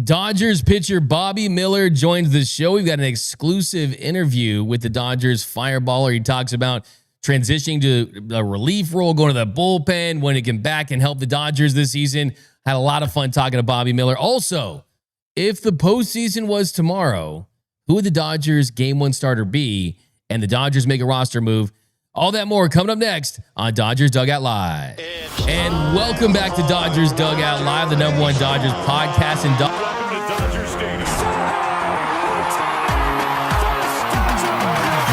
Dodgers pitcher Bobby Miller joins the show. We've got an exclusive interview with the Dodgers fireballer. He talks about transitioning to a relief role, going to the bullpen, when he can back and help the Dodgers this season. Had a lot of fun talking to Bobby Miller. Also, if the postseason was tomorrow, who would the Dodgers game one starter be? And the Dodgers make a roster move. All that more coming up next on Dodgers Dugout Live. And welcome back to Dodgers Dugout Live, the #1 Dodgers podcast. And Welcome to Dodger Stadium.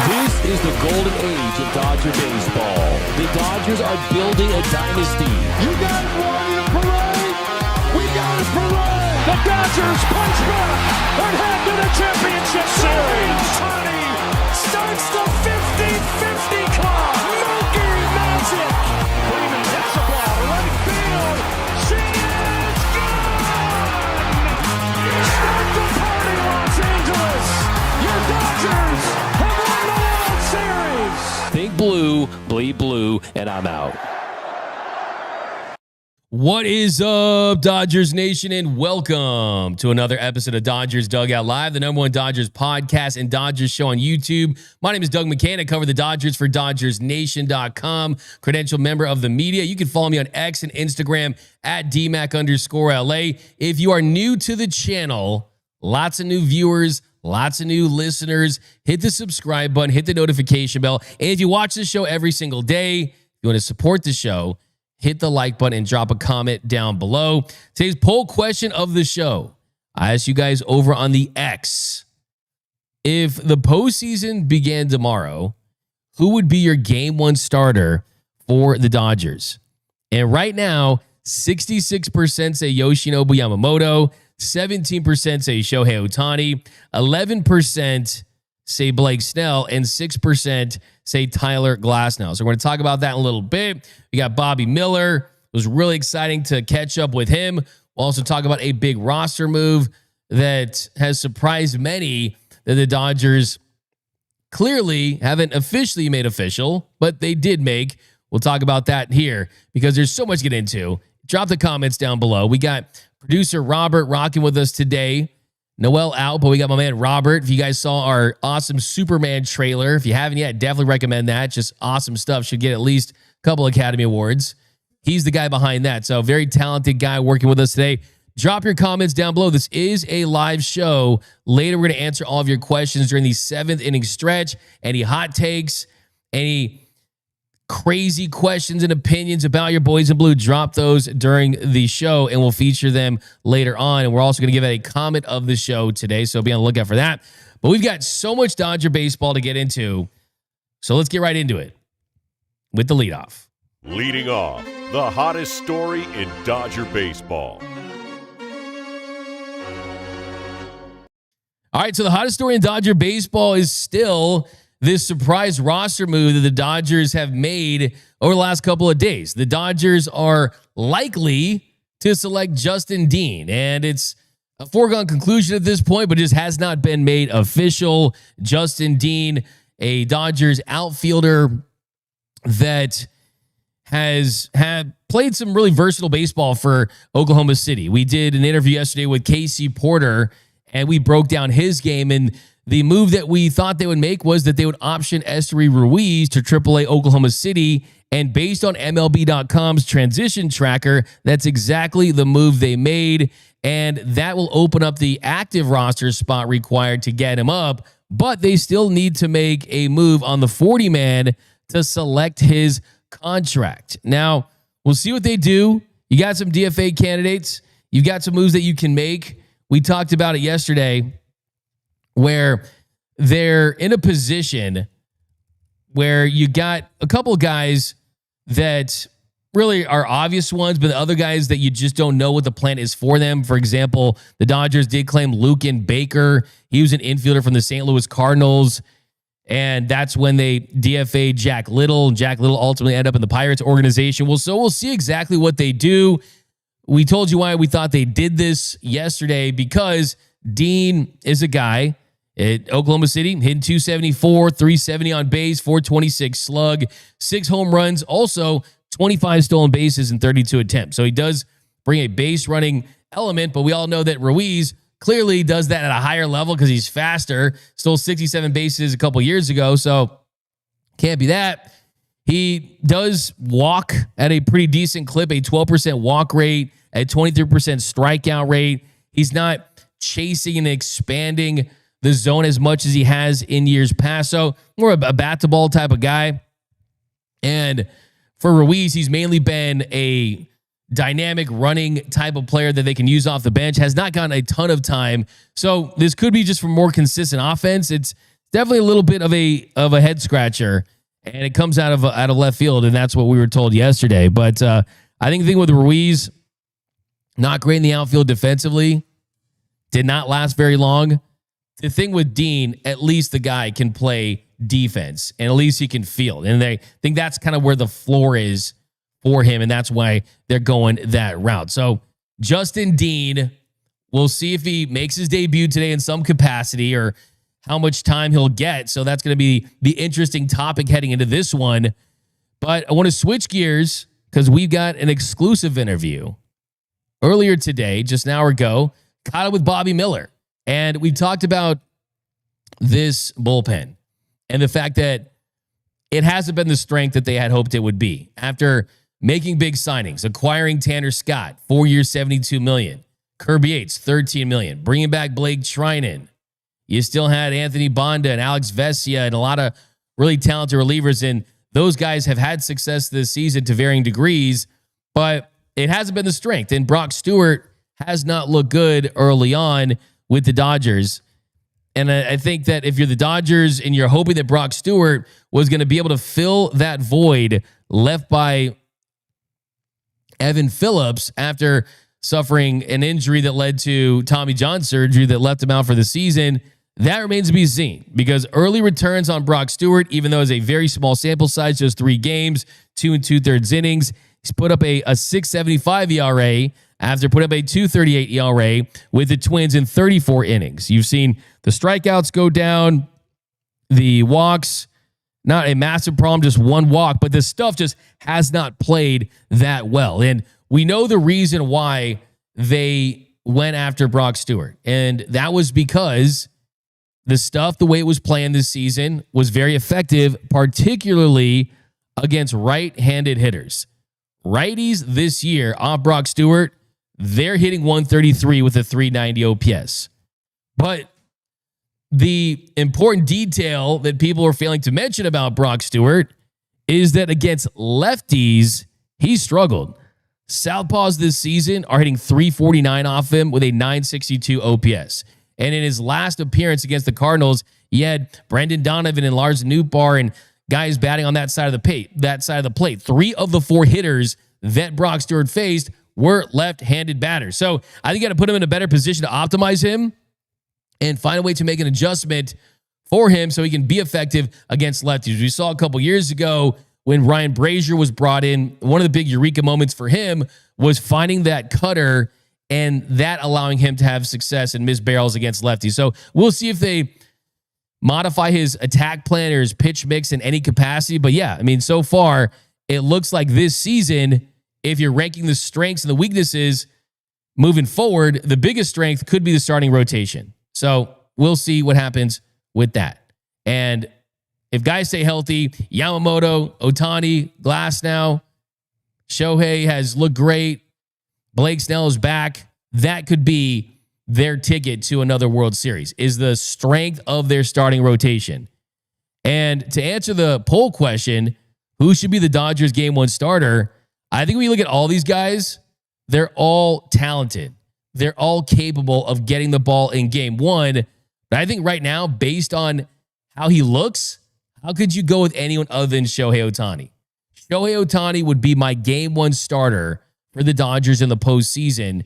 This is the golden age of Dodger baseball. The Dodgers are building a dynasty. You guys wanting a parade? We got a parade. The Dodgers punch back and head to the championship series. Ohtani starts the 50-50 club. Milky Magic. Freeman hits the ball to right field. She is gone. Start the party, Los Angeles. Your Dodgers have won the World Series. Think blue, bleed blue, and I'm out. what is up, Dodgers Nation, and welcome to another episode of Dodgers Dugout Live, the #1 Dodgers podcast and Dodgers show on YouTube. My name is Doug McKain. I cover the Dodgers for dodgersnation.com, credentialed member of the media. You can follow me on X and Instagram at DMAC_LA. If you are new to the channel, lots of new viewers, lots of new listeners, hit the subscribe button, hit the notification bell. And if you watch the show every single day, if you want to support the show, hit the like button and drop a comment down below. Today's poll question of the show, I asked you guys over on the X, if the postseason began tomorrow, who would be your game one starter for the Dodgers? And right now, 66% say Yoshinobu Yamamoto, 17% say Shohei Ohtani, 11% say Blake Snell, and 6% say Tyler Glasnow. So we're going to talk about that in a little bit. We got Bobby Miller. It was really exciting to catch up with him. We'll also talk about a big roster move that has surprised many that the Dodgers clearly haven't officially made official, but they did make. We'll talk about that here because there's so much to get into. Drop the comments down below. We got producer Robert rocking with us today. Noel out, but we got my man Robert. If you guys saw our awesome Superman trailer, if you haven't yet, definitely recommend that. Just awesome stuff. Should get at least a couple Academy Awards. He's the guy behind that. So very talented guy working with us today. Drop your comments down below. This is a live show. Later, we're going to answer all of your questions during the 7th inning stretch. Any hot takes, any crazy questions and opinions about your boys in blue, drop those during the show and we'll feature them later on. And we're also going to give out a comment of the show today, so be on the lookout for that. But we've got so much Dodger baseball to get into, so let's get right into it with the leadoff. Leading off, the hottest story in Dodger baseball. All right, so the hottest story in Dodger baseball is still this surprise roster move that the Dodgers have made over the last couple of days. The Dodgers are likely to select Justin Dean, and it's a foregone conclusion at this point, but just has not been made official. Justin Dean, a Dodgers outfielder that has played some really versatile baseball for Oklahoma City. We did an interview yesterday with Casey Porter, and we broke down his game, and the move that we thought they would make was that they would option Esteury Ruiz to AAA Oklahoma City. And based on MLB.com's transition tracker, that's exactly the move they made. And that will open up the active roster spot required to get him up. But they still need to make a move on the 40-man to select his contract. Now, we'll see what they do. You got some DFA candidates. You've got some moves that you can make. We talked about it yesterday, where they're in a position where you got a couple guys that really are obvious ones, but the other guys that you just don't know what the plan is for them. For example, the Dodgers did claim Luken Baker. He was an infielder from the St. Louis Cardinals, and that's when they DFA'd Jack Little. Jack Little ultimately ended up in the Pirates organization. Well, so we'll see exactly what they do. We told you why we thought they did this yesterday, because Dean is a guy at Oklahoma City, hitting .274, .370 on base, .426 slug, 6 home runs, also 25 stolen bases in 32 attempts. So he does bring a base running element, but we all know that Ruiz clearly does that at a higher level because he's faster. Stole 67 bases a couple years ago, so can't be that. He does walk at a pretty decent clip, a 12% walk rate, a 23% strikeout rate. He's not chasing and expanding the zone as much as he has in years past. So more a bat to ball type of guy. And for Ruiz, he's mainly been a dynamic running type of player that they can use off the bench, has not gotten a ton of time. So this could be just for more consistent offense. It's definitely a little bit of a head scratcher, and it comes out of left field, and that's what we were told yesterday. But I think the thing with Ruiz, not great in the outfield defensively, did not last very long. The thing with Dean, at least the guy can play defense, and at least he can field. And they think that's kind of where the floor is for him, and that's why they're going that route. So Justin Dean, we'll see if he makes his debut today in some capacity or how much time he'll get. So that's going to be the interesting topic heading into this one. But I want to switch gears because we've got an exclusive interview earlier today, just an hour ago, caught up with Bobby Miller. And we talked about this bullpen and the fact that it hasn't been the strength that they had hoped it would be. After making big signings, acquiring Tanner Scott, 4 years, $72 million. Kirby Yates, $13 million. Bringing back Blake Trinan. You still had Anthony Bonda and Alex Vesia and a lot of really talented relievers, and those guys have had success this season to varying degrees, but it hasn't been the strength. And Brock Stewart has not looked good early on with the Dodgers. And I think that if you're the Dodgers and you're hoping that Brock Stewart was going to be able to fill that void left by Evan Phillips after suffering an injury that led to Tommy John surgery that left him out for the season, that remains to be seen, because early returns on Brock Stewart, even though it's a very small sample size, just 3 games, 2 2/3 innings, he's put up a 6.75 ERA after putting up a 2.38 ERA with the Twins in 34 innings. You've seen the strikeouts go down, the walks, not a massive problem, just 1 walk, but this stuff just has not played that well. And we know the reason why they went after Brock Stewart, and that was because the stuff, the way it was playing this season, was very effective, particularly against right-handed hitters. Righties this year off Brock Stewart, they're hitting 133 with a 390 OPS. But the important detail that people are failing to mention about Brock Stewart is that against lefties, he struggled. Southpaws this season are hitting 349 off him with a 962 OPS. And in his last appearance against the Cardinals, he had Brendan Donovan and Lars Nootbaar and guys batting on that side of the plate. 3 of the 4 hitters that Brock Stewart faced were left-handed batters. So I think you got to put him in a better position to optimize him and find a way to make an adjustment for him so he can be effective against lefties. We saw a couple years ago when Ryan Brazier was brought in, one of the big eureka moments for him was finding that cutter and that allowing him to have success and miss barrels against lefties. So we'll see if they modify his attack plan or his pitch mix in any capacity. But yeah, I mean, so far, it looks like this season, if you're ranking the strengths and the weaknesses moving forward, the biggest strength could be the starting rotation. So we'll see what happens with that. And if guys stay healthy, Yamamoto, Ohtani, Glasnow, Shohei has looked great, Blake Snell is back, that could be their ticket to another World Series, is the strength of their starting rotation. And to answer the poll question, who should be the Dodgers Game 1 starter, I think when you look at all these guys, they're all talented. They're all capable of getting the ball in Game 1. But I think right now, based on how he looks, how could you go with anyone other than Shohei Ohtani? Shohei Ohtani would be my Game 1 starter for the Dodgers in the postseason.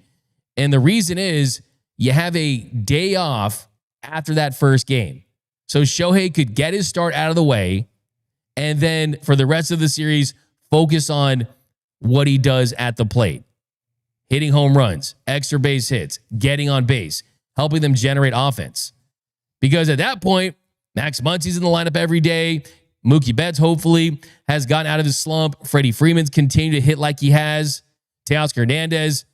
And the reason is you have a day off after that first game. So Shohei could get his start out of the way, and then for the rest of the series, focus on what he does at the plate. Hitting home runs, extra base hits, getting on base, helping them generate offense. Because at that point, Max Muncy's in the lineup every day. Mookie Betts hopefully has gotten out of his slump. Freddie Freeman's continued to hit like he has. Teoscar Hernandez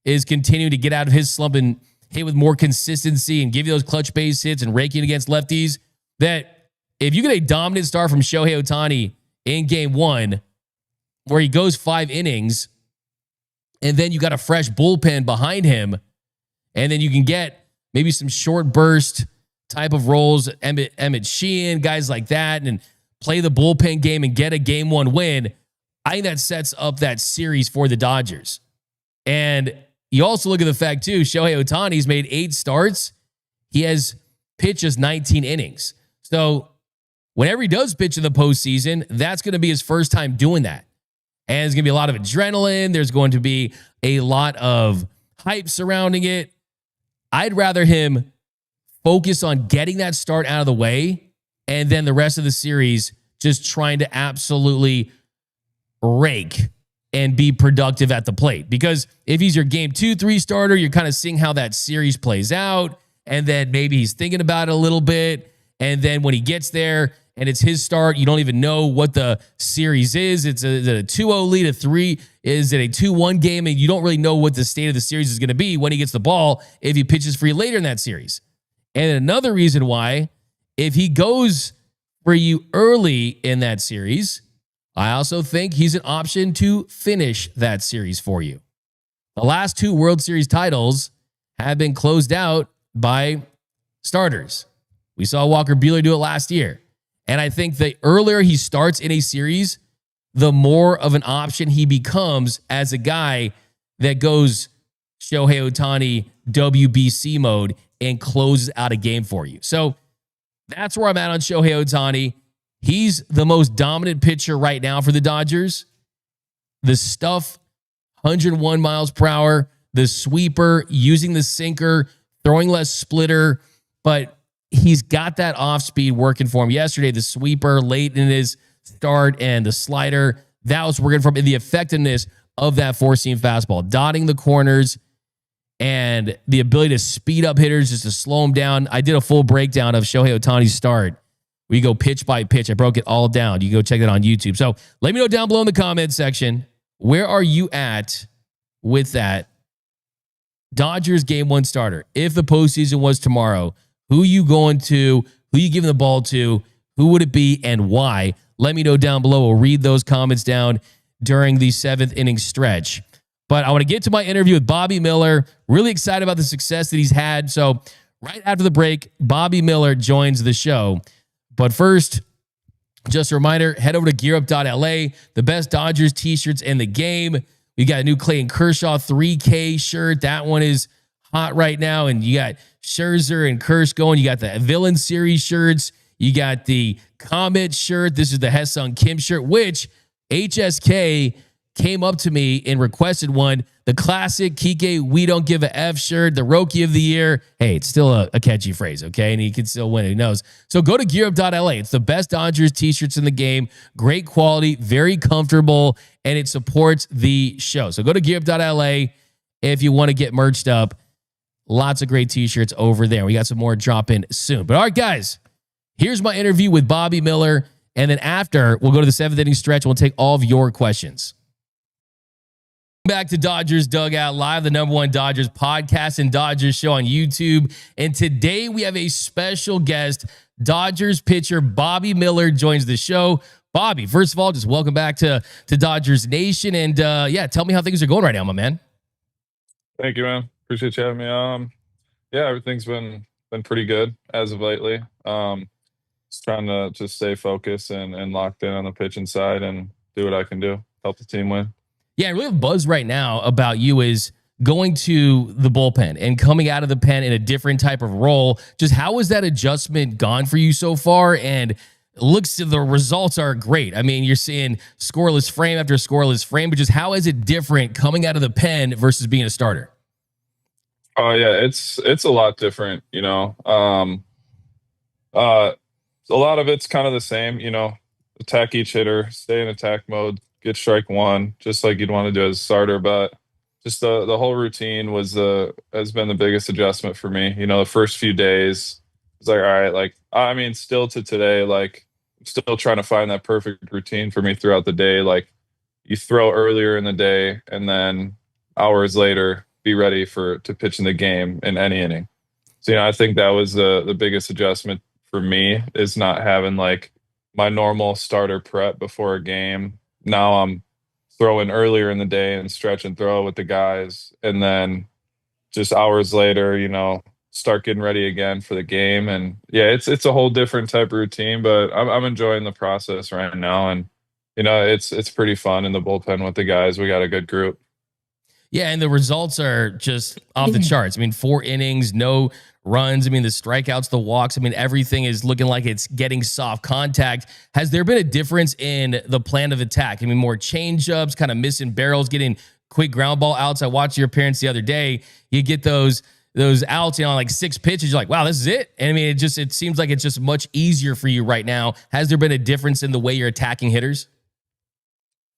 is continuing to get out of his slump and hit with more consistency and give you those clutch base hits and raking against lefties, that if you get a dominant start from Shohei Ohtani in game one, where he goes 5 innings, and then you got a fresh bullpen behind him, and then you can get maybe some short burst type of roles, Emmet Sheehan, guys like that, and play the bullpen game and get a game one win, I think that sets up that series for the Dodgers. And you also look at the fact, too, Shohei Ohtani's made 8 starts. He has pitched just 19 innings. So whenever he does pitch in the postseason, that's going to be his first time doing that. And there's going to be a lot of adrenaline. There's going to be a lot of hype surrounding it. I'd rather him focus on getting that start out of the way, and then the rest of the series just trying to absolutely rake and be productive at the plate. Because if he's your game 2-3 starter, you're kind of seeing how that series plays out, and then maybe he's thinking about it a little bit, and then when he gets there and it's his start, you don't even know what the series is. Is it a 2-0 lead, a 3? Is it a 2-1 game? And you don't really know what the state of the series is going to be when he gets the ball if he pitches for you later in that series. And another reason why, if he goes for you early in that series, I also think he's an option to finish that series for you. The last 2 World Series titles have been closed out by starters. We saw Walker Buehler do it last year. And I think the earlier he starts in a series, the more of an option he becomes as a guy that goes Shohei Ohtani WBC mode and closes out a game for you. So that's where I'm at on Shohei Ohtani. He's the most dominant pitcher right now for the Dodgers. The stuff, 101 miles per hour, the sweeper, using the sinker, throwing less splitter, but he's got that off speed working for him. Yesterday, the sweeper late in his start and the slider, that was working for him, and the effectiveness of that 4-seam fastball, dotting the corners, and the ability to speed up hitters just to slow them down. I did a full breakdown of Shohei Ohtani's start. We go pitch by pitch. I broke it all down. You can go check that on YouTube. So let me know down below in the comments section, where are you at with that Dodgers game 1 starter? If the postseason was tomorrow, who you going to? Who you giving the ball to? Who would it be and why? Let me know down below. We'll read those comments down during the 7th inning stretch. But I want to get to my interview with Bobby Miller. Really excited about the success that he's had. So right after the break, Bobby Miller joins the show. But first, just a reminder, head over to gearup.la, the best Dodgers t-shirts in the game. We got a new Clayton Kershaw 3K shirt. That one is hot right now. And you got Scherzer and Kersh going. You got the Villain Series shirts. You got the Comet shirt. This is the Haesung Kim shirt, which HSK came up to me and requested one. The classic Kike We Don't Give a F shirt, the Rookie of the Year. Hey, it's still a catchy phrase, okay? And he can still win. Who knows? So go to gearup.la. It's the best Dodgers t-shirts in the game. Great quality, very comfortable, and it supports the show. So go to gearup.la if you want to get merched up. Lots of great t-shirts over there. We got some more dropping soon. But all right, guys, here's my interview with Bobby Miller. And then after, we'll go to the 7th inning stretch. And we'll take all of your questions. Back to Dodgers Dugout Live, the #1 Dodgers podcast and Dodgers show on YouTube. And today we have a special guest. Dodgers pitcher Bobby Miller joins the show. Bobby, first of all, just welcome back to Dodgers Nation. And yeah, tell me how things are going right now, my man. Thank you, man. Appreciate you having me. Yeah, everything's been pretty good as of lately. Just trying to just stay focused and locked in on the pitching side and do what I can do, help the team win. Yeah, really have buzz right now about you is going to the bullpen and coming out of the pen in a different type of role. Just how has that adjustment gone for you so far? And looks, the results are great. I mean, you're seeing scoreless frame after scoreless frame, but just how is it different coming out of the pen versus being a starter? Oh yeah, it's a lot different, you know. A lot of it's kind of the same, you know. Attack each hitter, stay in attack mode, get strike one, just like you'd want to do as a starter. But just the whole routine has been the biggest adjustment for me. You know, the first few days, it's like, all right, like, I mean, still to today, like, I'm still trying to find that perfect routine for me throughout the day. Like, you throw earlier in the day, and then hours later, be ready to pitch in the game in any inning. So, I think that was the biggest adjustment for me, is not having like my normal starter prep before a game. Now I'm throwing earlier in the day and stretch and throw with the guys. And then just hours later, start getting ready again for the game. And yeah, it's a whole different type of routine, but I'm enjoying the process right now. And, it's pretty fun in the bullpen with the guys. We got a good group. Yeah, and the results are just off the charts. I mean, 4 innings, no runs. I mean, the strikeouts, the walks. I mean, everything is looking like it's getting soft contact. Has there been a difference in the plan of attack? I mean, more change-ups, kind of missing barrels, getting quick ground ball outs. I watched your appearance the other day. You get those outs, like 6 pitches. You're like, wow, this is it. And I mean, it seems like it's just much easier for you right now. Has there been a difference in the way you're attacking hitters?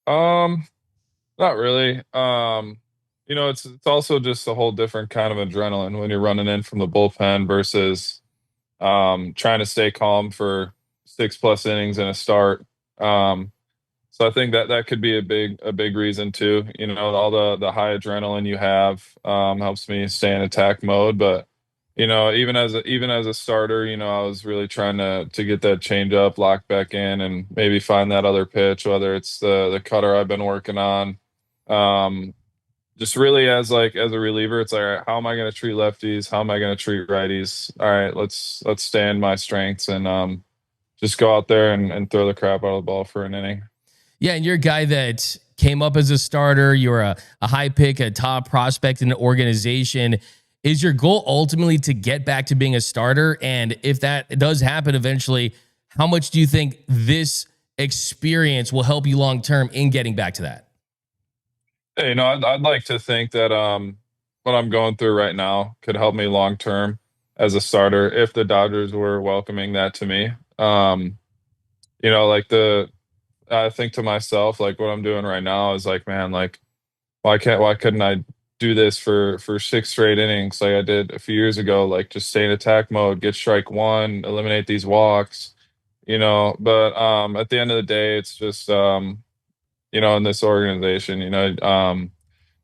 Not really. It's also just a whole different kind of adrenaline when you're running in from the bullpen versus trying to stay calm for 6+ innings in a start. So I think that could be a big reason too. All the high adrenaline you have helps me stay in attack mode. But even as a starter, I was really trying to get that change up, lock back in, and maybe find that other pitch, whether it's the cutter I've been working on. Just really as a reliever, it's like, all right, how am I going to treat lefties? How am I going to treat righties? All right, let's stay in my strengths and just go out there and throw the crap out of the ball for an inning. Yeah, and you're a guy that came up as a starter. You're a high pick, a top prospect in the organization. Is your goal ultimately to get back to being a starter? And if that does happen eventually, how much do you think this experience will help you long-term in getting back to that? Hey, I'd like to think that what I'm going through right now could help me long-term as a starter if the Dodgers were welcoming that to me. I think to myself, like, what I'm doing right now is like, man, like, why couldn't I do this for 6 straight innings like I did a few years ago? Like, just stay in attack mode, get strike 1, eliminate these walks, But at the end of the day, it's just in this organization, you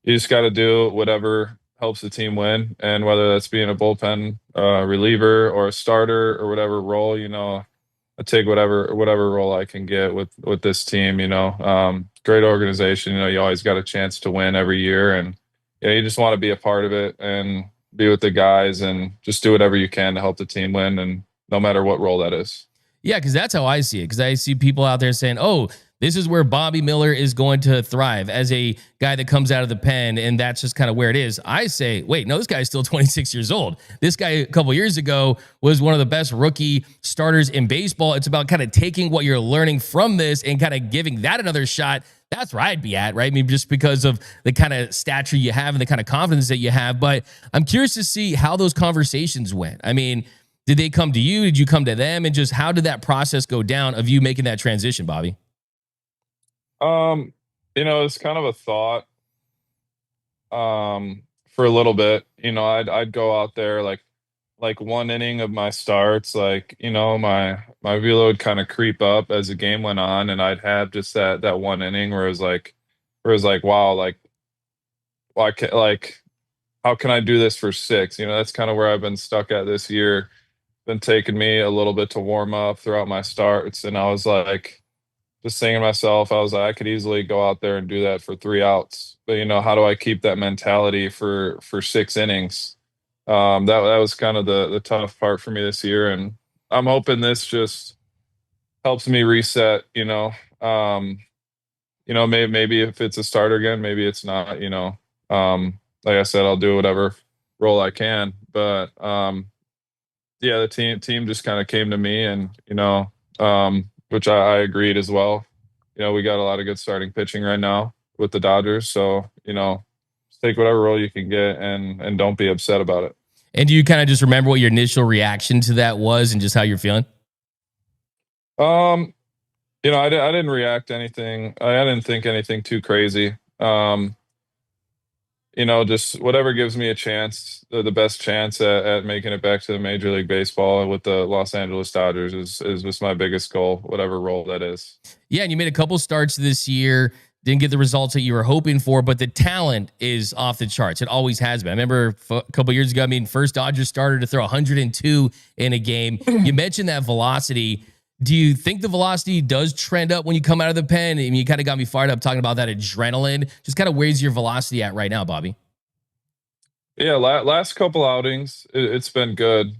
just got to do whatever helps the team win, and whether that's being a bullpen reliever or a starter or whatever role, I take whatever role I can get with this team. Great organization. You always got a chance to win every year, and you just want to be a part of it and be with the guys and just do whatever you can to help the team win, and no matter what role that is. Yeah, because that's how I see it. Because I see people out there saying, "Oh, this is where Bobby Miller is going to thrive as a guy that comes out of the pen," and that's just kind of where it is. I say, wait, no, this guy's still 26 years old. This guy a couple years ago was one of the best rookie starters in baseball. It's about kind of taking what you're learning from this and kind of giving that another shot. That's where I'd be at, right? I mean, just because of the kind of stature you have and the kind of confidence that you have. But I'm curious to see how those conversations went. I mean, did they come to you? Did you come to them? And just how did that process go down of you making that transition, Bobby? It's kind of a thought for a little bit. I'd go out there like 1 inning of my starts, like, my velo would kind of creep up as the game went on, and I'd have just that 1 inning where it was like, wow, like, why can't, like, how can I do this for 6? That's kind of where I've been stuck at this year. Been taking me a little bit to warm up throughout my starts, and I was like, just saying to myself, I was like, I could easily go out there and do that for 3 outs. But how do I keep that mentality for 6 innings? That was kind of the tough part for me this year, and I'm hoping this just helps me reset. Maybe if it's a starter again, maybe it's not. Like I said, I'll do whatever role I can. But yeah, the team just kind of came to me, and which I agreed as well. We got a lot of good starting pitching right now with the Dodgers. So, just take whatever role you can get and don't be upset about it. And do you kind of just remember what your initial reaction to that was and just how you're feeling? I didn't react to anything. I didn't think anything too crazy. Just whatever gives me a chance, the best chance at making it back to the Major League Baseball with the Los Angeles Dodgers is just my biggest goal, whatever role that is. Yeah, and you made a couple starts this year. didn't get the results that you were hoping for, but the talent is off the charts. It always has been. I remember a couple of years ago, first Dodgers starter to throw 102 in a game. You mentioned that velocity. Do you think the velocity does trend up when you come out of the pen? You kind of got me fired up talking about that adrenaline. Just kind of where's your velocity at right now, Bobby? Yeah, last couple outings, it's been good.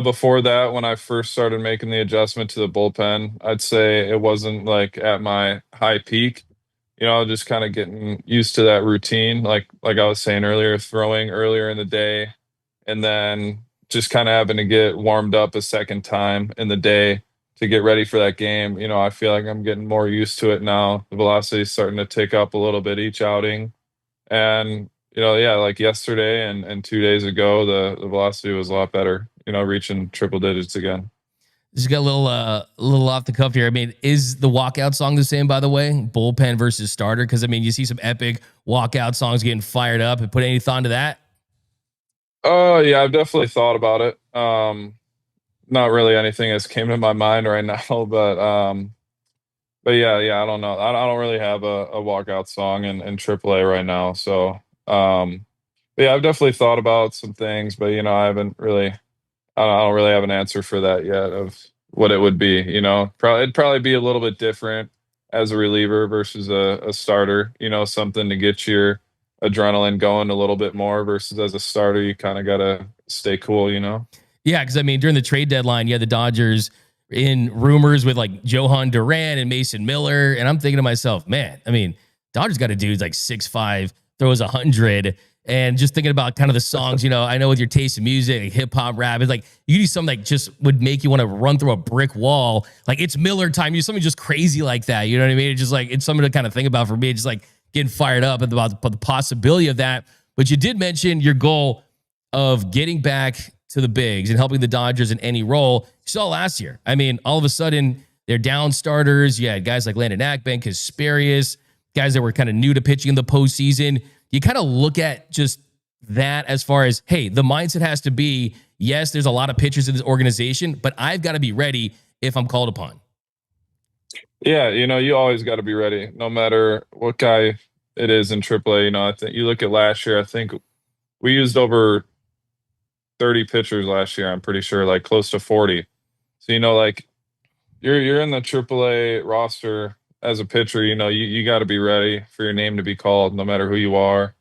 Before that, when I first started making the adjustment to the bullpen, I'd say it wasn't like at my high peak. Just kind of getting used to that routine, like I was saying earlier, throwing earlier in the day, and then just kind of having to get warmed up a second time in the day to get ready for that game. I feel like I'm getting more used to it now. The velocity is starting to tick up a little bit each outing, and yeah, like yesterday and 2 days ago, the velocity was a lot better. Reaching triple digits again. Just got a little off the cuff here. Is the walkout song the same, by the way? Bullpen versus starter? Because you see some epic walkout songs getting fired up. And put any thought into that? Oh yeah, I've definitely thought about it. Not really anything that's came to my mind right now, but yeah, I don't know. I don't really have a walkout song in AAA right now. So yeah, I've definitely thought about some things, but I haven't really. I don't really have an answer for that yet of what it would be. It'd probably be a little bit different as a reliever versus a starter. Something to get your adrenaline going a little bit more versus as a starter, you kind of got to stay cool. Yeah, because during the trade deadline, you had the Dodgers in rumors with like Johan Duran and Mason Miller, and I'm thinking to myself, man, Dodgers got a dude like 6'5", throws 100. And just thinking about kind of the songs, I know with your taste in music, like hip hop, rap, it's like you do something that just would make you want to run through a brick wall. Like it's Miller time. You do something just crazy like that. You know what I mean? It's just like, it's something to kind of think about for me. Just like getting fired up about the possibility of that. But you did mention your goal of getting back to the bigs and helping the Dodgers in any role. You saw last year. All of a sudden they're down starters. You had guys like Landon Ackman, Kasparius, guys that were kind of new to pitching in the postseason. You kind of look at just that as far as, hey, the mindset has to be, yes, there's a lot of pitchers in this organization, but I've got to be ready if I'm called upon. Yeah, you always got to be ready, no matter what guy it is in AAA. I think you look at last year, I think we used over 30 pitchers last year, I'm pretty sure, like close to 40. So, like you're in the AAA roster as a pitcher, you got to be ready for your name to be called, no matter who you are.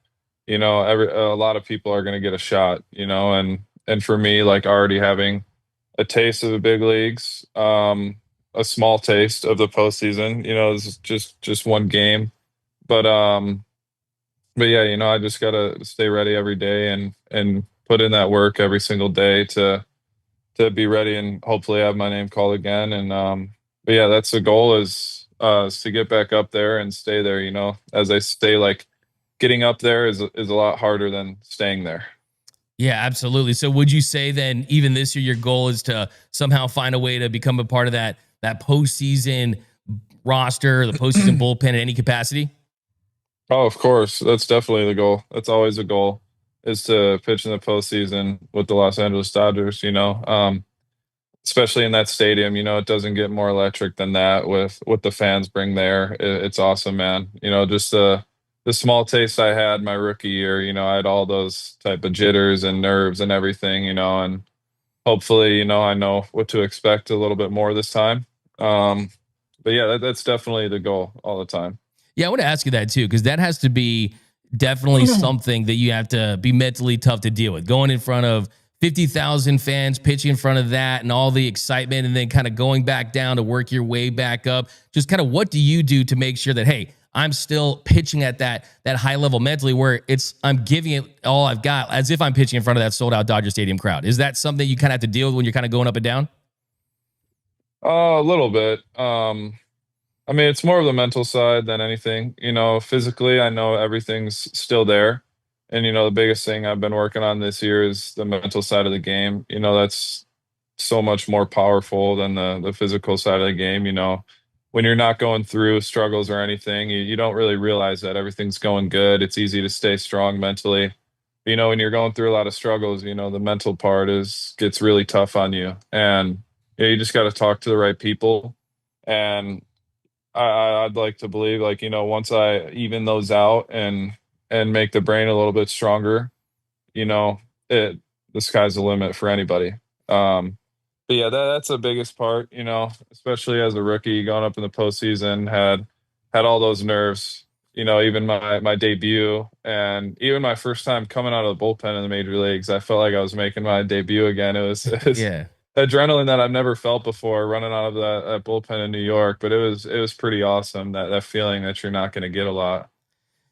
A lot of people are going to get a shot, and for me, like already having a taste of the big leagues, a small taste of the postseason, this is just one game, but yeah, I just got to stay ready every day and put in that work every single day to be ready and hopefully have my name called again. And but yeah, that's the goal is to get back up there and stay there. As I say, like getting up there is a lot harder than staying there. Yeah, absolutely. So would you say then even this year, your goal is to somehow find a way to become a part of that postseason roster, the postseason bullpen in any capacity? Oh, of course. That's definitely the goal. That's always a goal, is to pitch in the postseason with the Los Angeles Dodgers, especially in that stadium. It doesn't get more electric than that with what the fans bring there. It's awesome, man. Just the small taste I had my rookie year, I had all those type of jitters and nerves and everything, and hopefully, I know what to expect a little bit more this time. But yeah, that's definitely the goal all the time. Yeah, I want to ask you that too, because that has to be definitely something that you have to be mentally tough to deal with. Going in front of 50,000 fans, pitching in front of that and all the excitement, and then kind of going back down to work your way back up. Just kind of what do you do to make sure that, hey, I'm still pitching at that high level mentally where I'm giving it all I've got as if I'm pitching in front of that sold out Dodger Stadium crowd? Is that something you kind of have to deal with when you're kind of going up and down? A little bit. It's more of the mental side than anything. Physically, I know everything's still there. And, the biggest thing I've been working on this year is the mental side of the game. That's so much more powerful than the physical side of the game. When you're not going through struggles or anything, you don't really realize that everything's going good. It's easy to stay strong mentally. When you're going through a lot of struggles, the mental part gets really tough on you. And you just got to talk to the right people. And I'd like to believe, like, once I even those out and make the brain a little bit stronger, you know, the sky's the limit for anybody. But yeah, that's the biggest part, especially as a rookie going up in the postseason, had all those nerves, even my debut and even my first time coming out of the bullpen in the major leagues. I felt like I was making my debut again. It was Yeah. adrenaline that I've never felt before running out of that bullpen in New York, but it was pretty awesome, that feeling that you're not going to get a lot.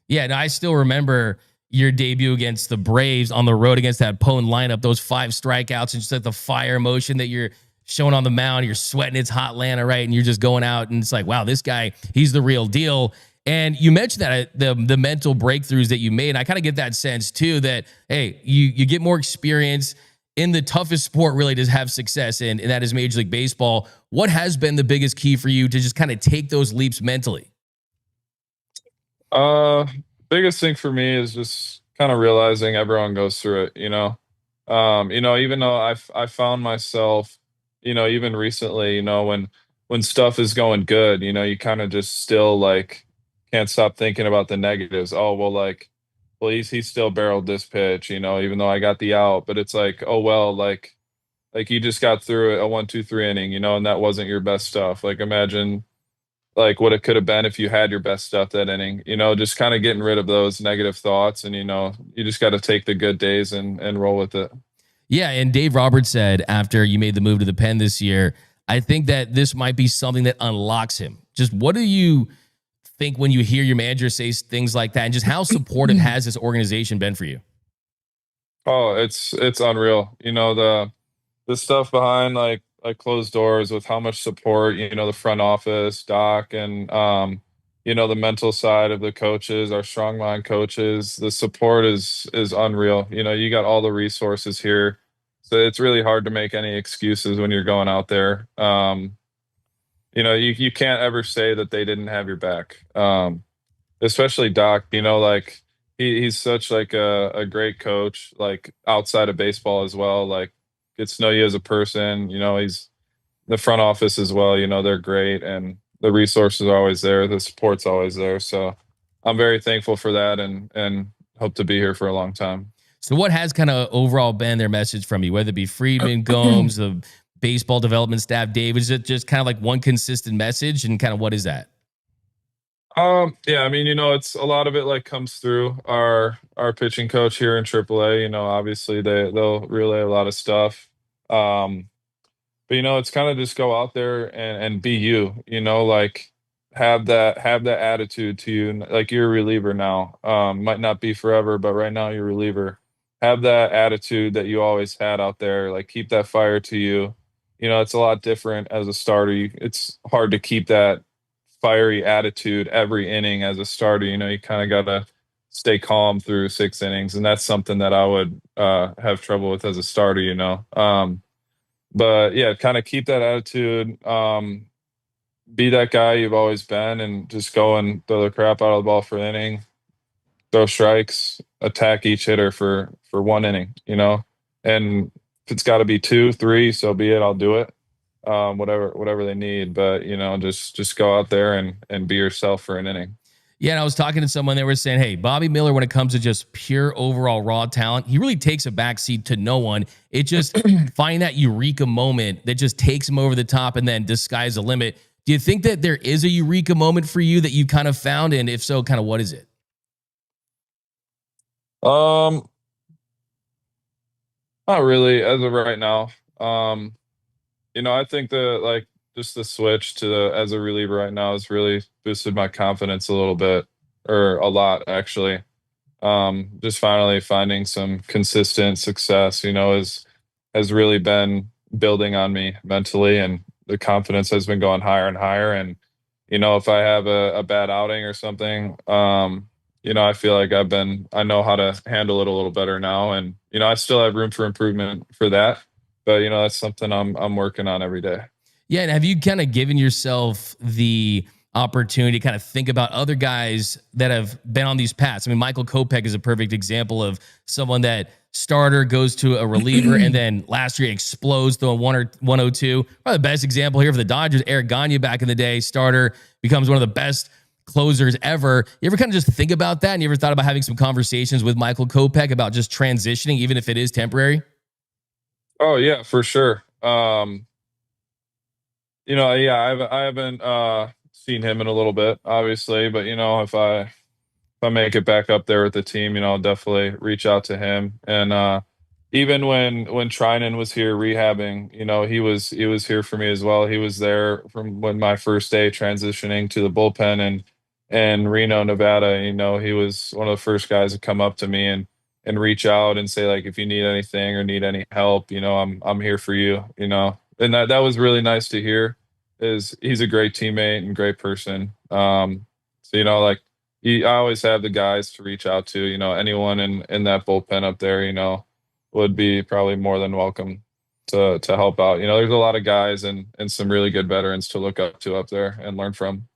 Yeah, and I still remember your debut against the Braves on the road against that Pone lineup, those 5 strikeouts and just like the fire emotion that you're showing on the mound. You're sweating, it's hot Atlanta, right? And you're just going out and it's like, wow, this guy, he's the real deal. And you mentioned that the mental breakthroughs that you made. And I kind of get that sense too, that, hey, you get more experience in the toughest sport really to have success in, and that is Major League Baseball. What has been the biggest key for you to just kind of take those leaps mentally? Biggest thing for me is just kind of realizing everyone goes through it, even though I found myself, even recently, when stuff is going good, you kind of just still like can't stop thinking about the negatives. Oh, well, well, he still barreled this pitch, even though I got the out, but it's like, oh, well, like you just got through a 1-2-3 inning, and that wasn't your best stuff. Like, imagine like what it could have been if you had your best stuff that inning, just kind of getting rid of those negative thoughts. And, you just got to take the good days and roll with it. Yeah, and Dave Roberts said after you made the move to the pen this year, I think that this might be something that unlocks him. Just what do you think when you hear your manager say things like that, and just how supportive has this organization been for you? Oh, it's unreal. The stuff behind like closed doors with how much support, the front office, Doc, and the mental side of the coaches, our strong mind coaches, the support is unreal. You got all the resources here. So it's really hard to make any excuses when you're going out there. You can't ever say that they didn't have your back. Especially Doc, like he's such like a great coach, like outside of baseball as well, like gets to know you as a person. He's the front office as well, they're great, and the resources are always there, the support's always there. So I'm very thankful for that, and hope to be here for a long time. So what has kind of overall been their message from you, whether it be Friedman, Gomes, the baseball development staff, Dave? Is it just kind of like one consistent message, and kind of what is that? Yeah, I mean, it's a lot of it like comes through our pitching coach here in AAA. Obviously they'll relay a lot of stuff. But it's kind of just go out there and be you, like have that attitude to you. Like, you're a reliever now. Might not be forever, but right now you're a reliever. Have that attitude that you always had out there. Like, keep that fire to you. It's a lot different as a starter. It's hard to keep that fiery attitude every inning as a starter. You kind of got to stay calm through 6 innings, and that's something that I would have trouble with as a starter. But yeah, kind of keep that attitude. Be that guy you've always been, and just go and throw the crap out of the ball for an inning, throw strikes, attack each hitter for 1 inning. And if it's got to be 2, 3, so be it. I'll do it. Whatever they need, but just go out there and be yourself for an inning. Yeah, and I was talking to someone that was saying, hey, Bobby Miller, when it comes to just pure overall raw talent, he really takes a backseat to no one. It just find that eureka moment that just takes him over the top, and then the sky's the limit. Do you think that there is a eureka moment for you that you kind of found? And if so, kind of what is it? Not really as of right now. I think that just the switch to as a reliever right now has really boosted my confidence a little bit, or a lot actually. Just finally finding some consistent success, has really been building on me mentally, and the confidence has been going higher and higher. And, if I have a bad outing or something, I feel like I know how to handle it a little better now. And, I still have room for improvement for that, but that's something I'm working on every day. Yeah, and have you kind of given yourself the opportunity to kind of think about other guys that have been on these paths? I mean, Michael Kopech is a perfect example of someone that starter goes to a reliever and then last year explodes throwing 102. Probably the best example here for the Dodgers, Eric Gagne back in the day, starter, becomes one of the best closers ever. You ever kind of just think about that? And you ever thought about having some conversations with Michael Kopech about just transitioning, even if it is temporary? Oh yeah, for sure. Yeah, I haven't seen him in a little bit, obviously, but if I make it back up there with the team, I'll definitely reach out to him. And even when Trinan was here rehabbing, he was here for me as well. He was there from when my first day transitioning to the bullpen and Reno, Nevada. He was one of the first guys to come up to me and reach out and say, like, if you need anything or need any help, I'm here for you. And that was really nice to hear. Is he's a great teammate and great person. So like I always have the guys to reach out to. Anyone in that bullpen up there, would be probably more than welcome to help out. There's a lot of guys and some really good veterans to look up to up there and learn from.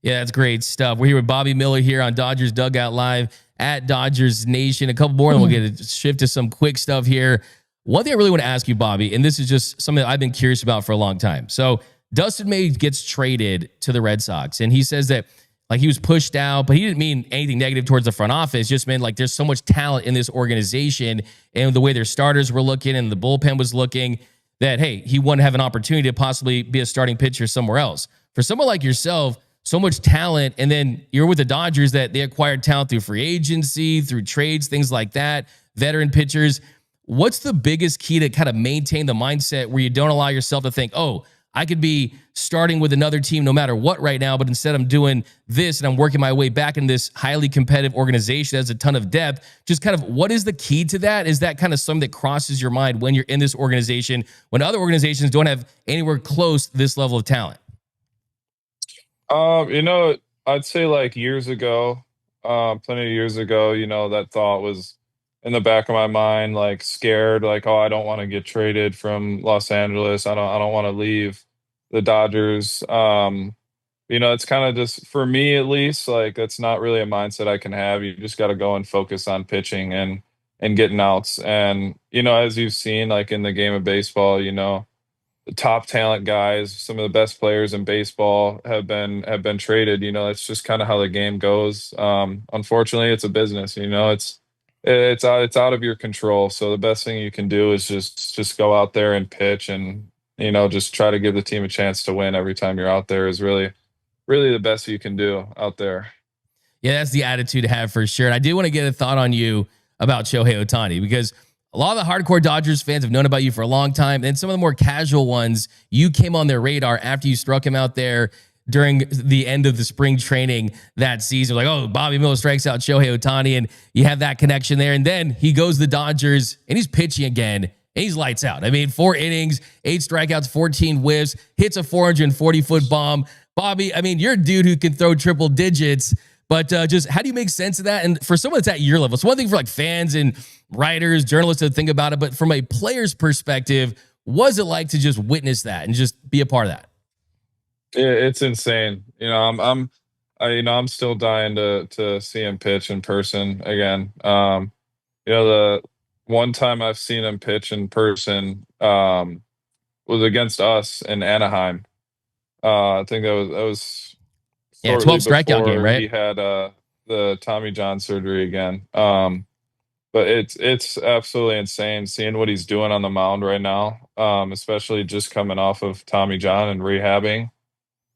Yeah, that's great stuff. We're here with Bobby Miller here on Dodgers Dugout Live at Dodgers Nation. A couple more, and we'll get a shift to some quick stuff here. One thing I really want to ask you, Bobby, and this is just something that I've been curious about for a long time. So Dustin May gets traded to the Red Sox, and he says that like he was pushed out, but he didn't mean anything negative towards the front office. Just meant like there's so much talent in this organization, and the way their starters were looking and the bullpen was looking, that hey, he wouldn't have an opportunity to possibly be a starting pitcher somewhere else. For someone like yourself, so much talent, and then you're with the Dodgers that they acquired talent through free agency, through trades, things like that, veteran pitchers. What's the biggest key to kind of maintain the mindset where you don't allow yourself to think, oh, I could be starting with another team no matter what right now, but instead I'm doing this and I'm working my way back in this highly competitive organization that has a ton of depth? Just kind of what is the key to that? Is that kind of something that crosses your mind when you're in this organization, when other organizations don't have anywhere close to this level of talent? I'd say like years ago, plenty of years ago, that thought was in the back of my mind, like scared, like, oh, I don't want to get traded from Los Angeles. I don't want to leave the Dodgers. It's kind of just for me at least, like that's not really a mindset I can have. You just got to go and focus on pitching and getting outs. And as you've seen, like in the game of baseball, the top talent guys, some of the best players in baseball have been traded. It's just kind of how the game goes. Unfortunately, it's a business. It's out of your control. So the best thing you can do is just go out there and pitch and just try to give the team a chance to win every time you're out there is really the best you can do out there. Yeah, that's the attitude to have for sure. And I do want to get a thought on you about Shohei Ohtani, because a lot of the hardcore Dodgers fans have known about you for a long time. And some of the more casual ones, you came on their radar after you struck him out there during the end of the spring training that season. Like, oh, Bobby Miller strikes out Shohei Ohtani, and you have that connection there. And then he goes to the Dodgers, and he's pitching again, and he's lights out. I mean, 4 innings, 8 strikeouts, 14 whiffs, hits a 440-foot bomb. Bobby, I mean, you're a dude who can throw triple digits, but just how do you make sense of that? And for someone that's at your level, it's one thing for like fans and writers, journalists to think about it, but from a player's perspective, what's it like to just witness that and just be a part of that? It's insane. I'm still dying to see him pitch in person again. The one time I've seen him pitch in person was against us in Anaheim. I think that was 12 strikeout game, right? He had the Tommy John surgery again. But it's absolutely insane seeing what he's doing on the mound right now, especially just coming off of Tommy John and rehabbing.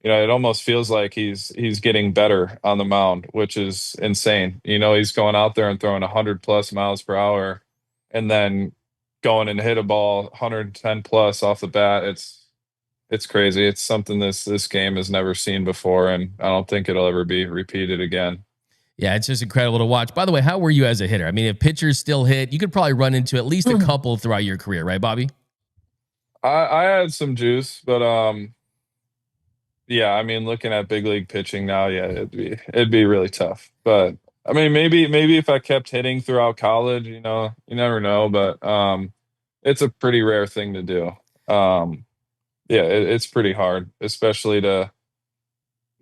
It almost feels like he's getting better on the mound, which is insane. He's going out there and throwing 100+ miles per hour and then going and hit a ball 110+ off the bat. It's crazy. It's something this game has never seen before, and I don't think it'll ever be repeated again. Yeah, it's just incredible to watch. By the way, how were you as a hitter? I mean, if pitchers still hit, you could probably run into at least a couple throughout your career, right, Bobby? I had some juice, but yeah, I mean, looking at big league pitching now, yeah, it'd be really tough. But I mean, maybe if I kept hitting throughout college, you never know. But it's a pretty rare thing to do. Yeah, it's pretty hard, especially to,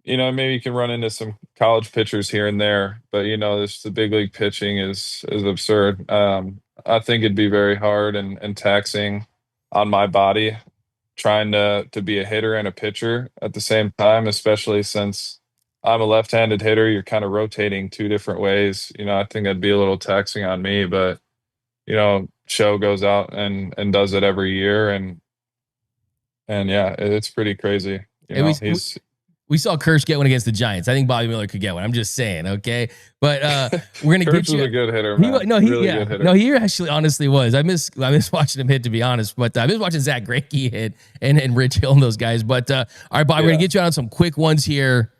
maybe you can run into some college pitchers here and there, but the big league pitching is absurd. I think it'd be very hard and taxing on my body trying to be a hitter and a pitcher at the same time, especially since I'm a left-handed hitter. You're kind of rotating two different ways. I think that'd be a little taxing on me, but Show goes out and does it every year, and yeah, it's pretty crazy. And He's we saw Kirsch get one against the Giants. I think Bobby Miller could get one. I'm just saying, okay? But we're gonna Kirsch get you. is a good hitter, man. Really good hitter. No, he actually honestly was. I miss watching him hit, to be honest. But I miss watching Zach Greinke hit and Rich Hill and those guys. But all right, Bob, we're gonna get you on some quick ones here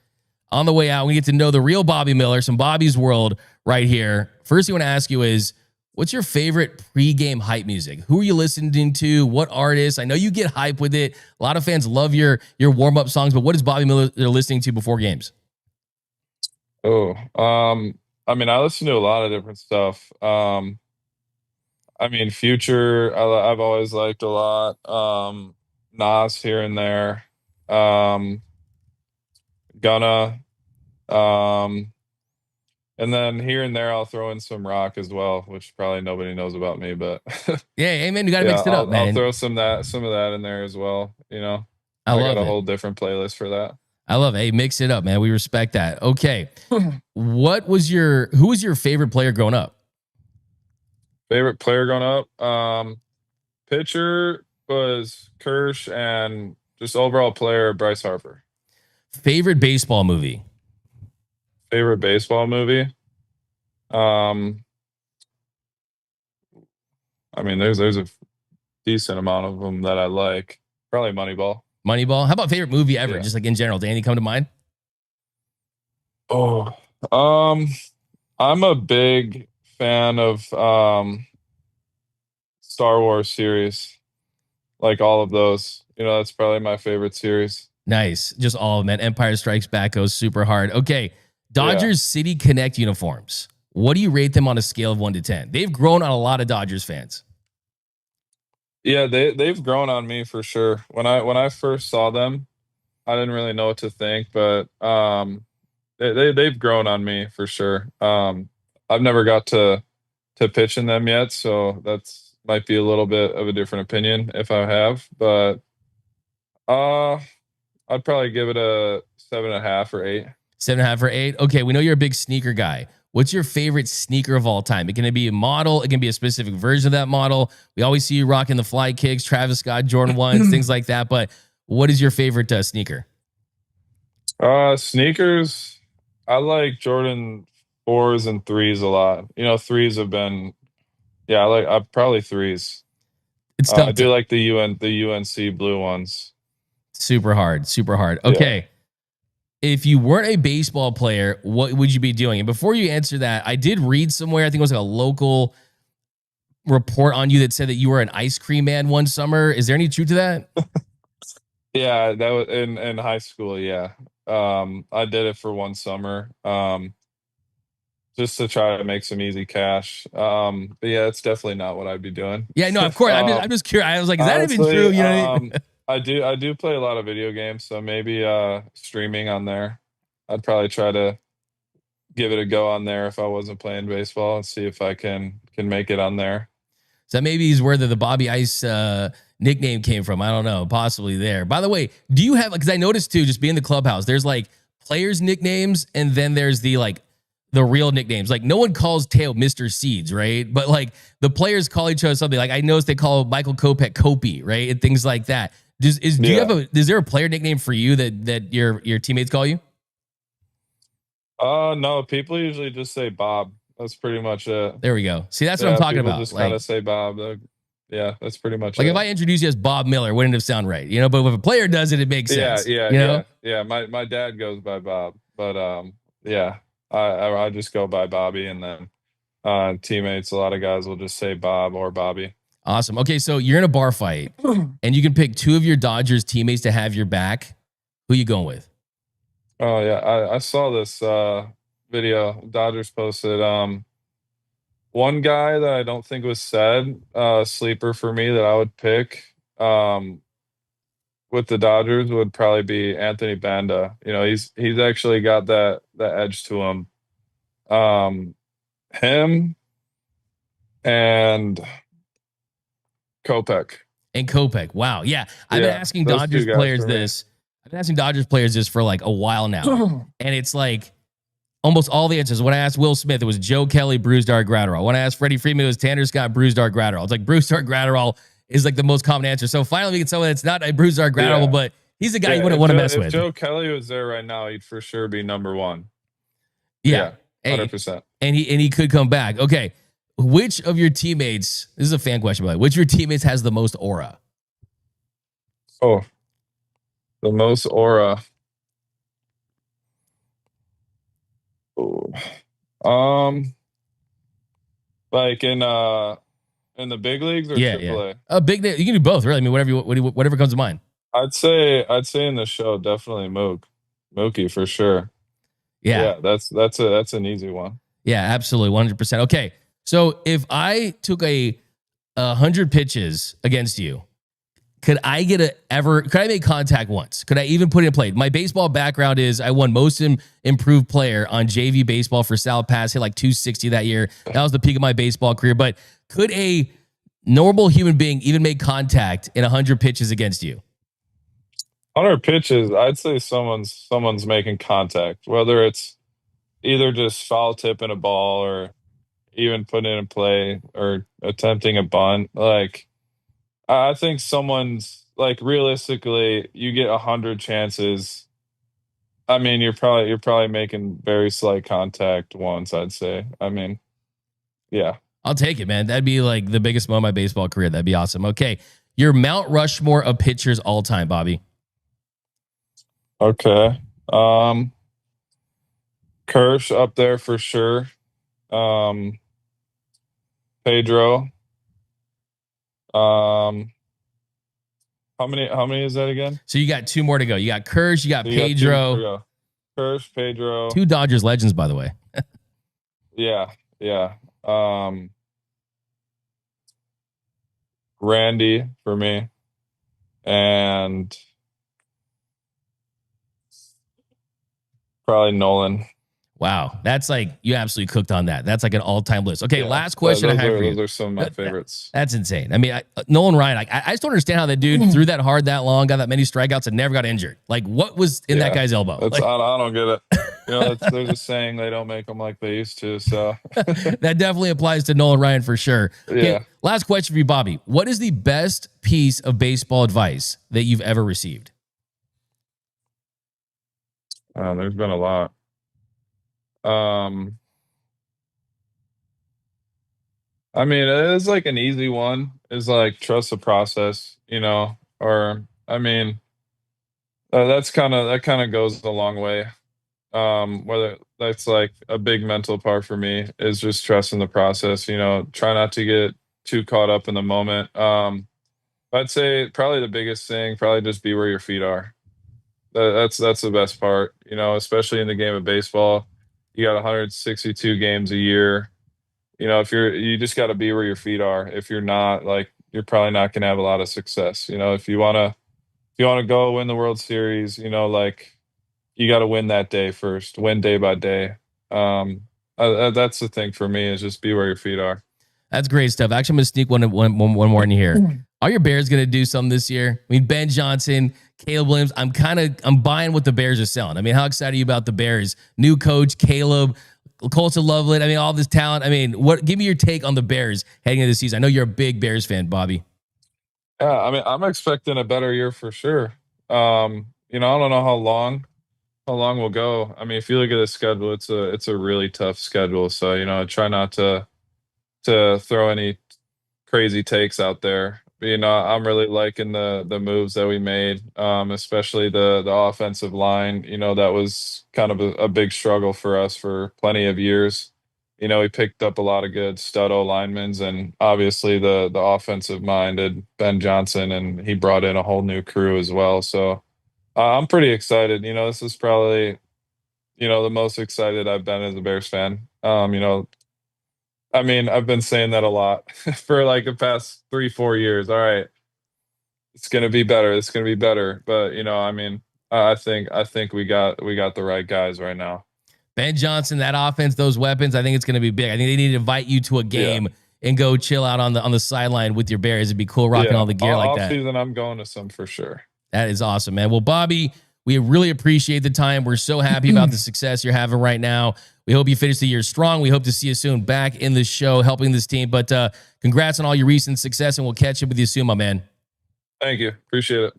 on the way out. We get to know the real Bobby Miller, some Bobby's World right here. First thing I want to ask you is, what's your favorite pregame hype music? Who are you listening to? What artists? I know you get hype with it. A lot of fans love your warm-up songs, but what is Bobby Miller listening to before games? Oh, I listen to a lot of different stuff. Future, I've always liked a lot. Nas here and there. Gunna. And then here and there, I'll throw in some rock as well, which probably nobody knows about me, but Yeah, hey man, you gotta mix it up, man. I'll throw some of that in there as well. I got a love whole different playlist for that. I love it. Hey, mix it up, man. We respect that. Okay. Who was your favorite player growing up? Favorite player growing up? Pitcher was Kirsch, and just overall player, Bryce Harper. Favorite baseball movie? Favorite baseball movie? There's a decent amount of them that I like. Probably Moneyball. Moneyball? How about favorite movie ever? Yeah. Just like in general. Did any come to mind? Oh, I'm a big fan of Star Wars series. Like all of those. That's probably my favorite series. Nice. Just all of them, man. Empire Strikes Back goes super hard. Okay. Dodgers City Connect uniforms. What do you rate them on a scale of 1 to 10? They've grown on a lot of Dodgers fans. Yeah, they've grown on me for sure. When I first saw them, I didn't really know what to think, but they've grown on me for sure. I've never got to pitch in them yet, so that's might be a little bit of a different opinion if I have, but I'd probably give it a 7.5 or 8. 7.5 or 8. Okay, we know you're a big sneaker guy. What's your favorite sneaker of all time? It can be a model. It can be a specific version of that model. We always see you rocking the Fly Kicks, Travis Scott, Jordan 1s, things like that. But what is your favorite sneaker? Sneakers, I like Jordan 4s and 3s a lot. 3s have been, I probably 3s. It's tough. I do like the UNC blue ones. Super hard. Okay. Yeah. If you weren't a baseball player, what would you be doing? And before you answer that, I did read somewhere, I think it was like a local report on you that said that you were an ice cream man one summer. Is there any truth to that? Yeah, that was in high school. Yeah. I did it for one summer. Just to try to make some easy cash. But yeah, it's definitely not what I'd be doing. Yeah, no, of course. I'm just curious. I was like, is that even true? You know what I mean? I do play a lot of video games, so maybe streaming on there. I'd probably try to give it a go on there if I wasn't playing baseball and see if I can make it on there. So maybe he's where the Bobby Ice nickname came from. I don't know. Possibly there. By the way, do you have, because I noticed too, just being in the clubhouse, there's like players' nicknames and then there's the real nicknames. Like no one calls Teo Mr. Seeds, right? But like the players call each other something. Like I noticed they call Michael Kopech Kopi, right? And things like that. Is there a player nickname for you that your teammates call you? No, people usually just say Bob. That's pretty much it. There we go. See, that's what I'm talking about. Just kind of say Bob. Yeah, that's pretty much like it. If I introduce you as Bob Miller, wouldn't it sound right? But if a player does it, it makes sense. Yeah. My dad goes by Bob, but I just go by Bobby, and then teammates, a lot of guys will just say Bob or Bobby. Awesome. Okay, so you're in a bar fight, and you can pick 2 of your Dodgers teammates to have your back. Who you going with? Oh yeah, I saw this video Dodgers posted. One guy that I don't think was said, sleeper for me that I would pick with the Dodgers would probably be Anthony Banda. He's actually got that edge to him. Him and Kopech. And Kopech. Wow. Yeah. I've been asking Dodgers players this. I've been asking Dodgers players this for like a while now, and it's like almost all the answers. When I asked Will Smith, it was Joe Kelly, Brusdar, Gratterall. When I asked Freddie Freeman, it was Tanner Scott, Brusdar, Gratterall. It's like Brusdar, Gratterall is like the most common answer. So finally, we get someone that's not a Brusdar, Gratterall, but he's a guy you wouldn't want to mess with. If Joe Kelly was there right now, he'd for sure be number one. Yeah, 100%. And he could come back. Okay, which of your teammates? This is a fan question, by the way. Which of your teammates has the most aura? Oh, the most aura. Oh. Like in the big leagues or AAA? Yeah. A big name. You can do both, really. I mean, whatever comes to mind. I'd say in the show definitely Mookie for sure. Yeah, that's an easy one. Yeah, absolutely, 100%. Okay, so if I took 100 pitches against you, could I make contact once? Could I even put it in play? My baseball background is I won most improved player on JV baseball for Sal Pass, hit like 260 that year. That was the peak of my baseball career. But could a normal human being even make contact in 100 pitches against you? 100 pitches, I'd say someone's making contact, whether it's either just foul tipping a ball or even putting it in play or attempting a bunt. Like, I think someone's like, realistically, you get 100 chances. I mean, you're probably making very slight contact once, I'd say. I mean, yeah. I'll take it, man. That'd be like the biggest moment of my baseball career. That'd be awesome. Okay. Your Mount Rushmore of pitchers all time, Bobby. Okay. Kirsch up there for sure. Pedro. How many is that again? So you got two more to go. You got Kirsch, you got Pedro. Kirsch, Pedro. Two Dodgers legends, by the way. Yeah. Randy for me. And probably Nolan. Wow. That's like, you absolutely cooked on that. That's like an all-time list. Okay, last question I have for you. Those are some of my favorites. That's insane. I mean, Nolan Ryan, I just don't understand how that dude threw that hard that long, got that many strikeouts, and never got injured. Like, what was in that guy's elbow? I don't get it. There's a saying, they don't make them like they used to. So that definitely applies to Nolan Ryan for sure. Okay, yeah. Last question for you, Bobby. What is the best piece of baseball advice that you've ever received? There's been a lot. I mean, it is like an easy one is like trust the process, or I mean, that kind of goes a long way. Whether that's like a big mental part for me is just trusting the process, try not to get too caught up in the moment. I'd say probably the biggest thing, probably just be where your feet are. That's the best part, especially in the game of baseball. You got 162 games a year. If you just got to be where your feet are. If you're not, like, you're probably not going to have a lot of success. If you want to go win the World Series, like, you got to win that day first, win day by day. That's the thing for me, is just be where your feet are. That's great stuff. Actually, I'm going to sneak one more in here. Are your Bears going to do something this year? I mean, Ben Johnson, Caleb Williams, I'm buying what the Bears are selling. I mean, how excited are you about the Bears? New coach, Caleb, Colson Loveland. I mean, all this talent. I mean, give me your take on the Bears heading into the season. I know you're a big Bears fan, Bobby. Yeah, I mean, I'm expecting a better year for sure. I don't know how long we'll go. I mean, if you look at the schedule, it's a really tough schedule. So, try not to throw any crazy takes out there. But, I'm really liking the moves that we made, especially the offensive line. That was kind of a big struggle for us for plenty of years. We picked up a lot of good stud linemen, and obviously the offensive minded Ben Johnson, and he brought in a whole new crew as well. So I'm pretty excited. This is probably, the most excited I've been as a Bears fan. I mean, I've been saying that a lot for like the past 3-4 years. All right, it's going to be better. It's going to be better. But, I mean, I think we got the right guys right now. Ben Johnson, that offense, those weapons, I think it's going to be big. I think they need to invite you to a game and go chill out on the sideline with your Bears. It'd be cool rocking all the gear like that. Off season, I'm going to some for sure. That is awesome, man. Well, Bobby, We really appreciate the time. We're so happy about the success you're having right now. We hope you finish the year strong. We hope to see you soon back in the show helping this team. But congrats on all your recent success, and we'll catch up with you soon, my man. Thank you. Appreciate it.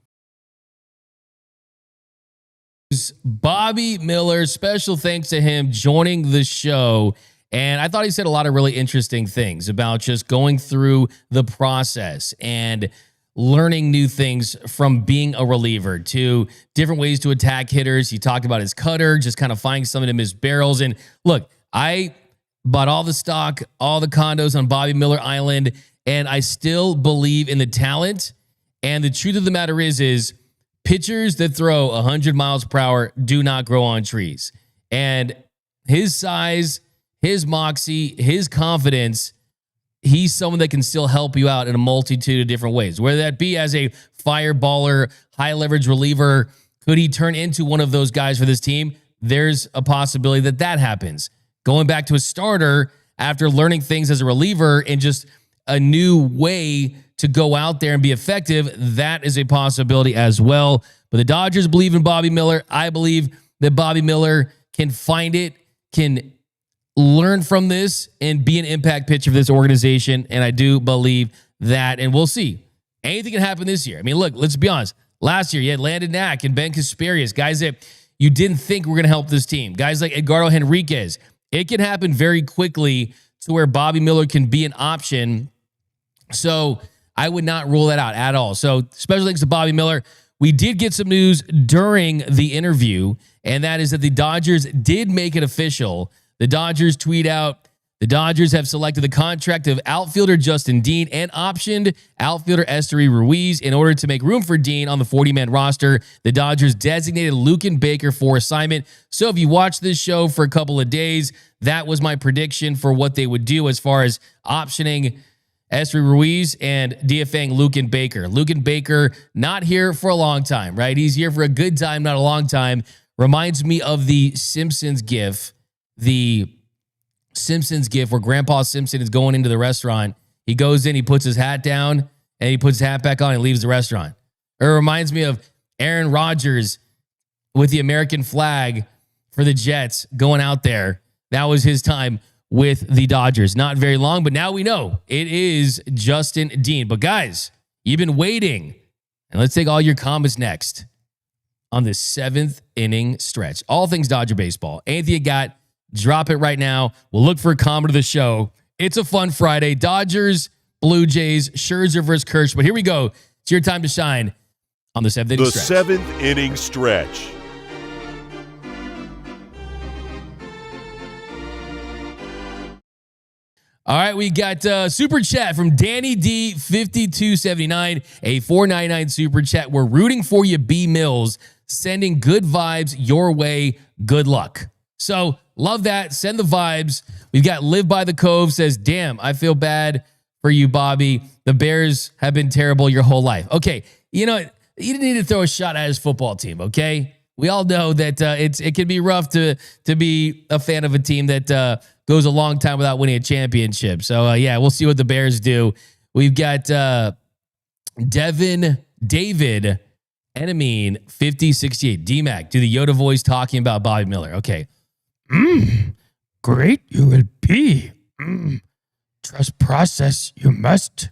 Bobby Miller, special thanks to him joining the show. And I thought he said a lot of really interesting things about just going through the process and learning new things from being a reliever to different ways to attack hitters. He talked about his cutter, just kind of finding something to miss barrels. And look, I bought all the stock, all the condos on Bobby Miller Island, and I still believe in the talent. And the truth of the matter is pitchers that throw 100 miles per hour do not grow on trees. And his size, his moxie, his confidence, he's someone that can still help you out in a multitude of different ways, whether that be as a fireballer, high leverage reliever. Could he turn into one of those guys for this team? There's a possibility that that happens. Going back to a starter after learning things as a reliever and just a new way to go out there and be effective, that is a possibility as well. But the Dodgers believe in Bobby Miller. I believe that Bobby Miller can find it, can learn from this, and be an impact pitcher for this organization. And I do believe that. And we'll see. Anything can happen this year. I mean, look, let's be honest. Last year, you had Landon Knack and Ben Kasperius, guys that you didn't think were going to help this team. Guys like Edgardo Henriquez. It can happen very quickly to where Bobby Miller can be an option. So I would not rule that out at all. So special thanks to Bobby Miller. We did get some news during the interview, and that is that the Dodgers did make it official. The Dodgers tweet out, the Dodgers have selected the contract of outfielder Justin Dean and optioned outfielder Esteury Ruiz in order to make room for Dean on the 40-man roster. The Dodgers designated Luken Baker for assignment. So if you watched this show for a couple of days, that was my prediction for what they would do as far as optioning Esteury Ruiz and DFAing Luken Baker. Luken Baker, not here for a long time, right? He's here for a good time, not a long time. Reminds me of the Simpsons gif. The Simpsons gif where Grandpa Simpson is going into the restaurant. He goes in, he puts his hat down, and he puts his hat back on and leaves the restaurant. It reminds me of Aaron Rodgers with the American flag for the Jets going out there. That was his time with the Dodgers. Not very long, but now we know it is Justin Dean. But guys, you've been waiting. And let's take all your comments next on this 7th inning stretch. All things Dodger baseball. Anything you got, drop it right now. We'll look for a comment of the show. It's a fun Friday. Dodgers, Blue Jays, Scherzer versus Kirsch. But here we go. It's your time to shine on the 7th inning stretch. The 7th inning stretch. All right, we got super chat from Danny D 5279, a $4.99 super chat. We're rooting for you, B Mills, sending good vibes your way. Good luck. So love that. Send the vibes. We've got Live by the Cove says, damn, I feel bad for you, Bobby. The Bears have been terrible your whole life. Okay, you know, you didn't need to throw a shot at his football team, okay? We all know that it can be rough to be a fan of a team that goes a long time without winning a championship. So, yeah, we'll see what the Bears do. We've got David Enamine 5068. D-Mac, do the Yoda voice talking about Bobby Miller. Okay. Great you will be. Trust process you must.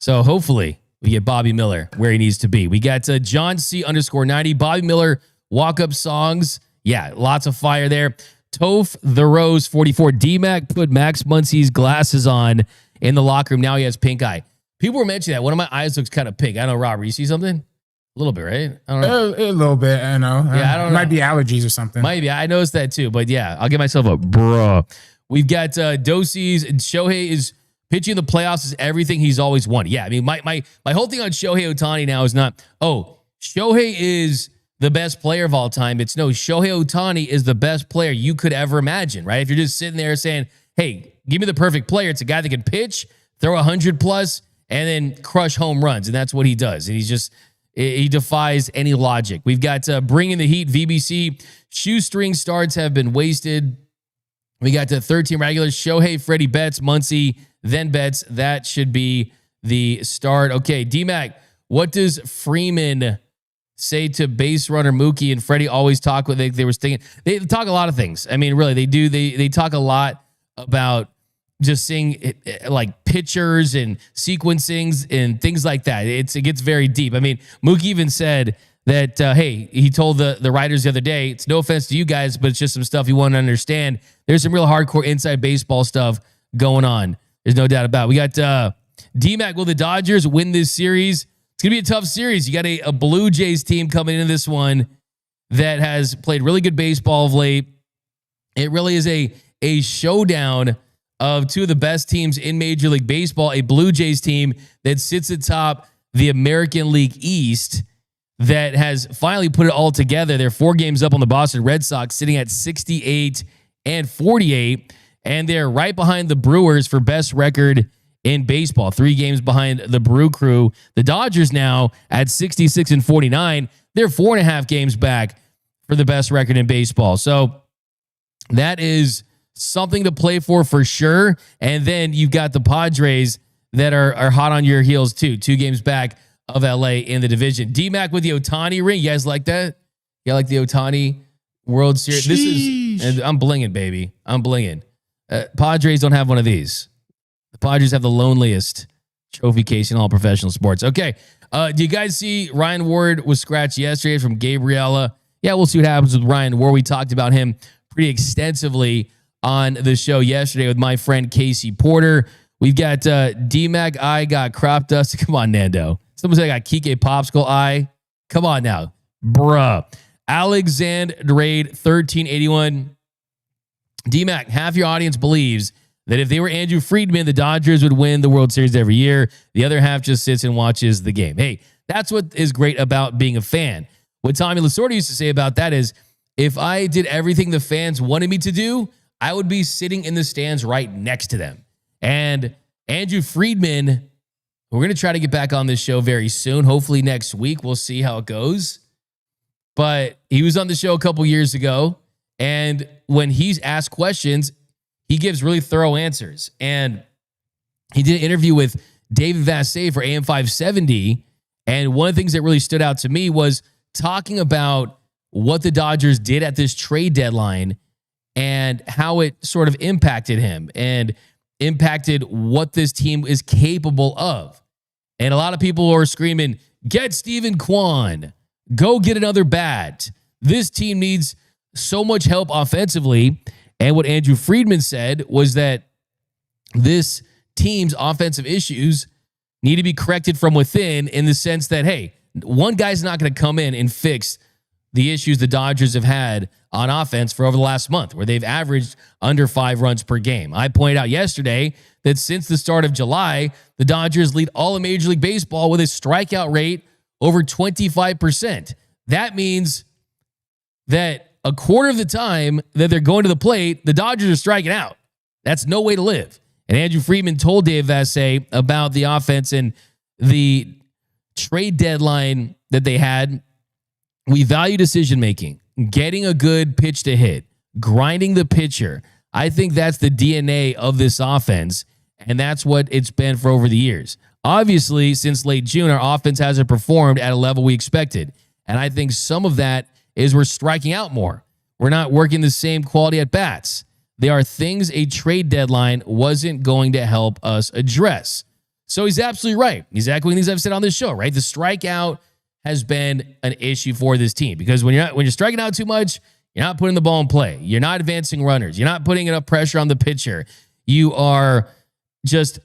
So hopefully we get Bobby Miller where he needs to be. We got John C _90. Bobby Miller walk-up songs. Yeah, lots of fire there. Toph the Rose 44. D-Mac put Max Muncy's glasses on in the locker room. Now he has pink eye. People were mentioning that. One of my eyes looks kind of pink. I don't know, Robert, you see something? A little bit, right? I don't know. A little bit, I know. Yeah, I don't know. Might be allergies or something. Maybe. I noticed that too. But yeah, I'll give myself a bruh. We've got Dosies, and Shohei is pitching in the playoffs is everything he's always wanted. Yeah, I mean, my whole thing on Shohei Ohtani now is not, oh, Shohei is the best player of all time. It's no, Shohei Ohtani is the best player you could ever imagine, right? If you're just sitting there saying, hey, give me the perfect player, it's a guy that can pitch, throw 100 plus, and then crush home runs. And that's what he does. And he defies any logic. We've got Bringing the Heat, VBC. Shoestring starts have been wasted. We got 13 regulars. Shohei, Freddie Betts, Muncy, then Betts. That should be the start. Okay, D-Mac, what does Freeman say to base runner Mookie and Freddie always talk what they were thinking. They talk a lot of things. I mean, really, they do. They talk a lot about just seeing like pictures and sequencings and things like that. It gets very deep. I mean, Mookie even said that, hey, he told the writers the other day, it's no offense to you guys, but it's just some stuff you want to understand. There's some real hardcore inside baseball stuff going on. There's no doubt about it. We got D-Mac. Will the Dodgers win this series? It's going to be a tough series. You got a Blue Jays team coming into this one that has played really good baseball of late. It really is a showdown of two of the best teams in Major League Baseball, a Blue Jays team that sits atop the American League East that has finally put it all together. They're 4 games up on the Boston Red Sox, sitting at 68 and 48, and they're right behind the Brewers for best record in baseball, 3 games behind the Brew Crew. The Dodgers now at 66 and 49. They're 4.5 games back for the best record in baseball. So that is something to play for sure. And then you've got the Padres that are hot on your heels too. 2 games back of LA in the division. D-Mac with the Ohtani ring. You guys like that? You like the Ohtani World Series? This is, and I'm blinging, baby. I'm blinging. Padres don't have one of these. The Padres have the loneliest trophy case in all professional sports. Okay. Do you guys see Ryan Ward was scratched yesterday from Gabriella? Yeah, we'll see what happens with Ryan Ward. We talked about him pretty extensively on the show yesterday with my friend Casey Porter. We've got D-Mac eye got crop dust. Come on, Nando. Someone said I got Kike Popsicle eye. Come on now. Bruh. Alexander Raid 1381. D-Mac, half your audience believes that if they were Andrew Friedman, the Dodgers would win the World Series every year. The other half just sits and watches the game. Hey, that's what is great about being a fan. What Tommy Lasorda used to say about that is, if I did everything the fans wanted me to do, I would be sitting in the stands right next to them. And Andrew Friedman, we're going to try to get back on this show very soon. Hopefully next week. We'll see how it goes. But he was on the show a couple years ago, and when he's asked questions, he gives really thorough answers. And he did an interview with David Vassay for AM 570, and one of the things that really stood out to me was talking about what the Dodgers did at this trade deadline and how it sort of impacted him and impacted what this team is capable of. And a lot of people are screaming, get Steven Kwan, go get another bat. This team needs so much help offensively. And what Andrew Friedman said was that this team's offensive issues need to be corrected from within, in the sense that, hey, one guy's not going to come in and fix the issues the Dodgers have had on offense for over the last month, where they've averaged under 5 runs per game. I pointed out yesterday that since the start of July, the Dodgers lead all of Major League Baseball with a strikeout rate over 25%. That means that a quarter of the time that they're going to the plate, the Dodgers are striking out. That's no way to live. And Andrew Friedman told Dave Vassay about the offense and the trade deadline that they had. We value decision-making, getting a good pitch to hit, grinding the pitcher. I think that's the DNA of this offense, and that's what it's been for over the years. Obviously, since late June, our offense hasn't performed at a level we expected, and I think some of that is we're striking out more. We're not working the same quality at bats. There are things a trade deadline wasn't going to help us address. So he's absolutely right. He's echoing things I've said on this show, right? The strikeout has been an issue for this team, because when you're striking out too much, you're not putting the ball in play. You're not advancing runners. You're not putting enough pressure on the pitcher. You are just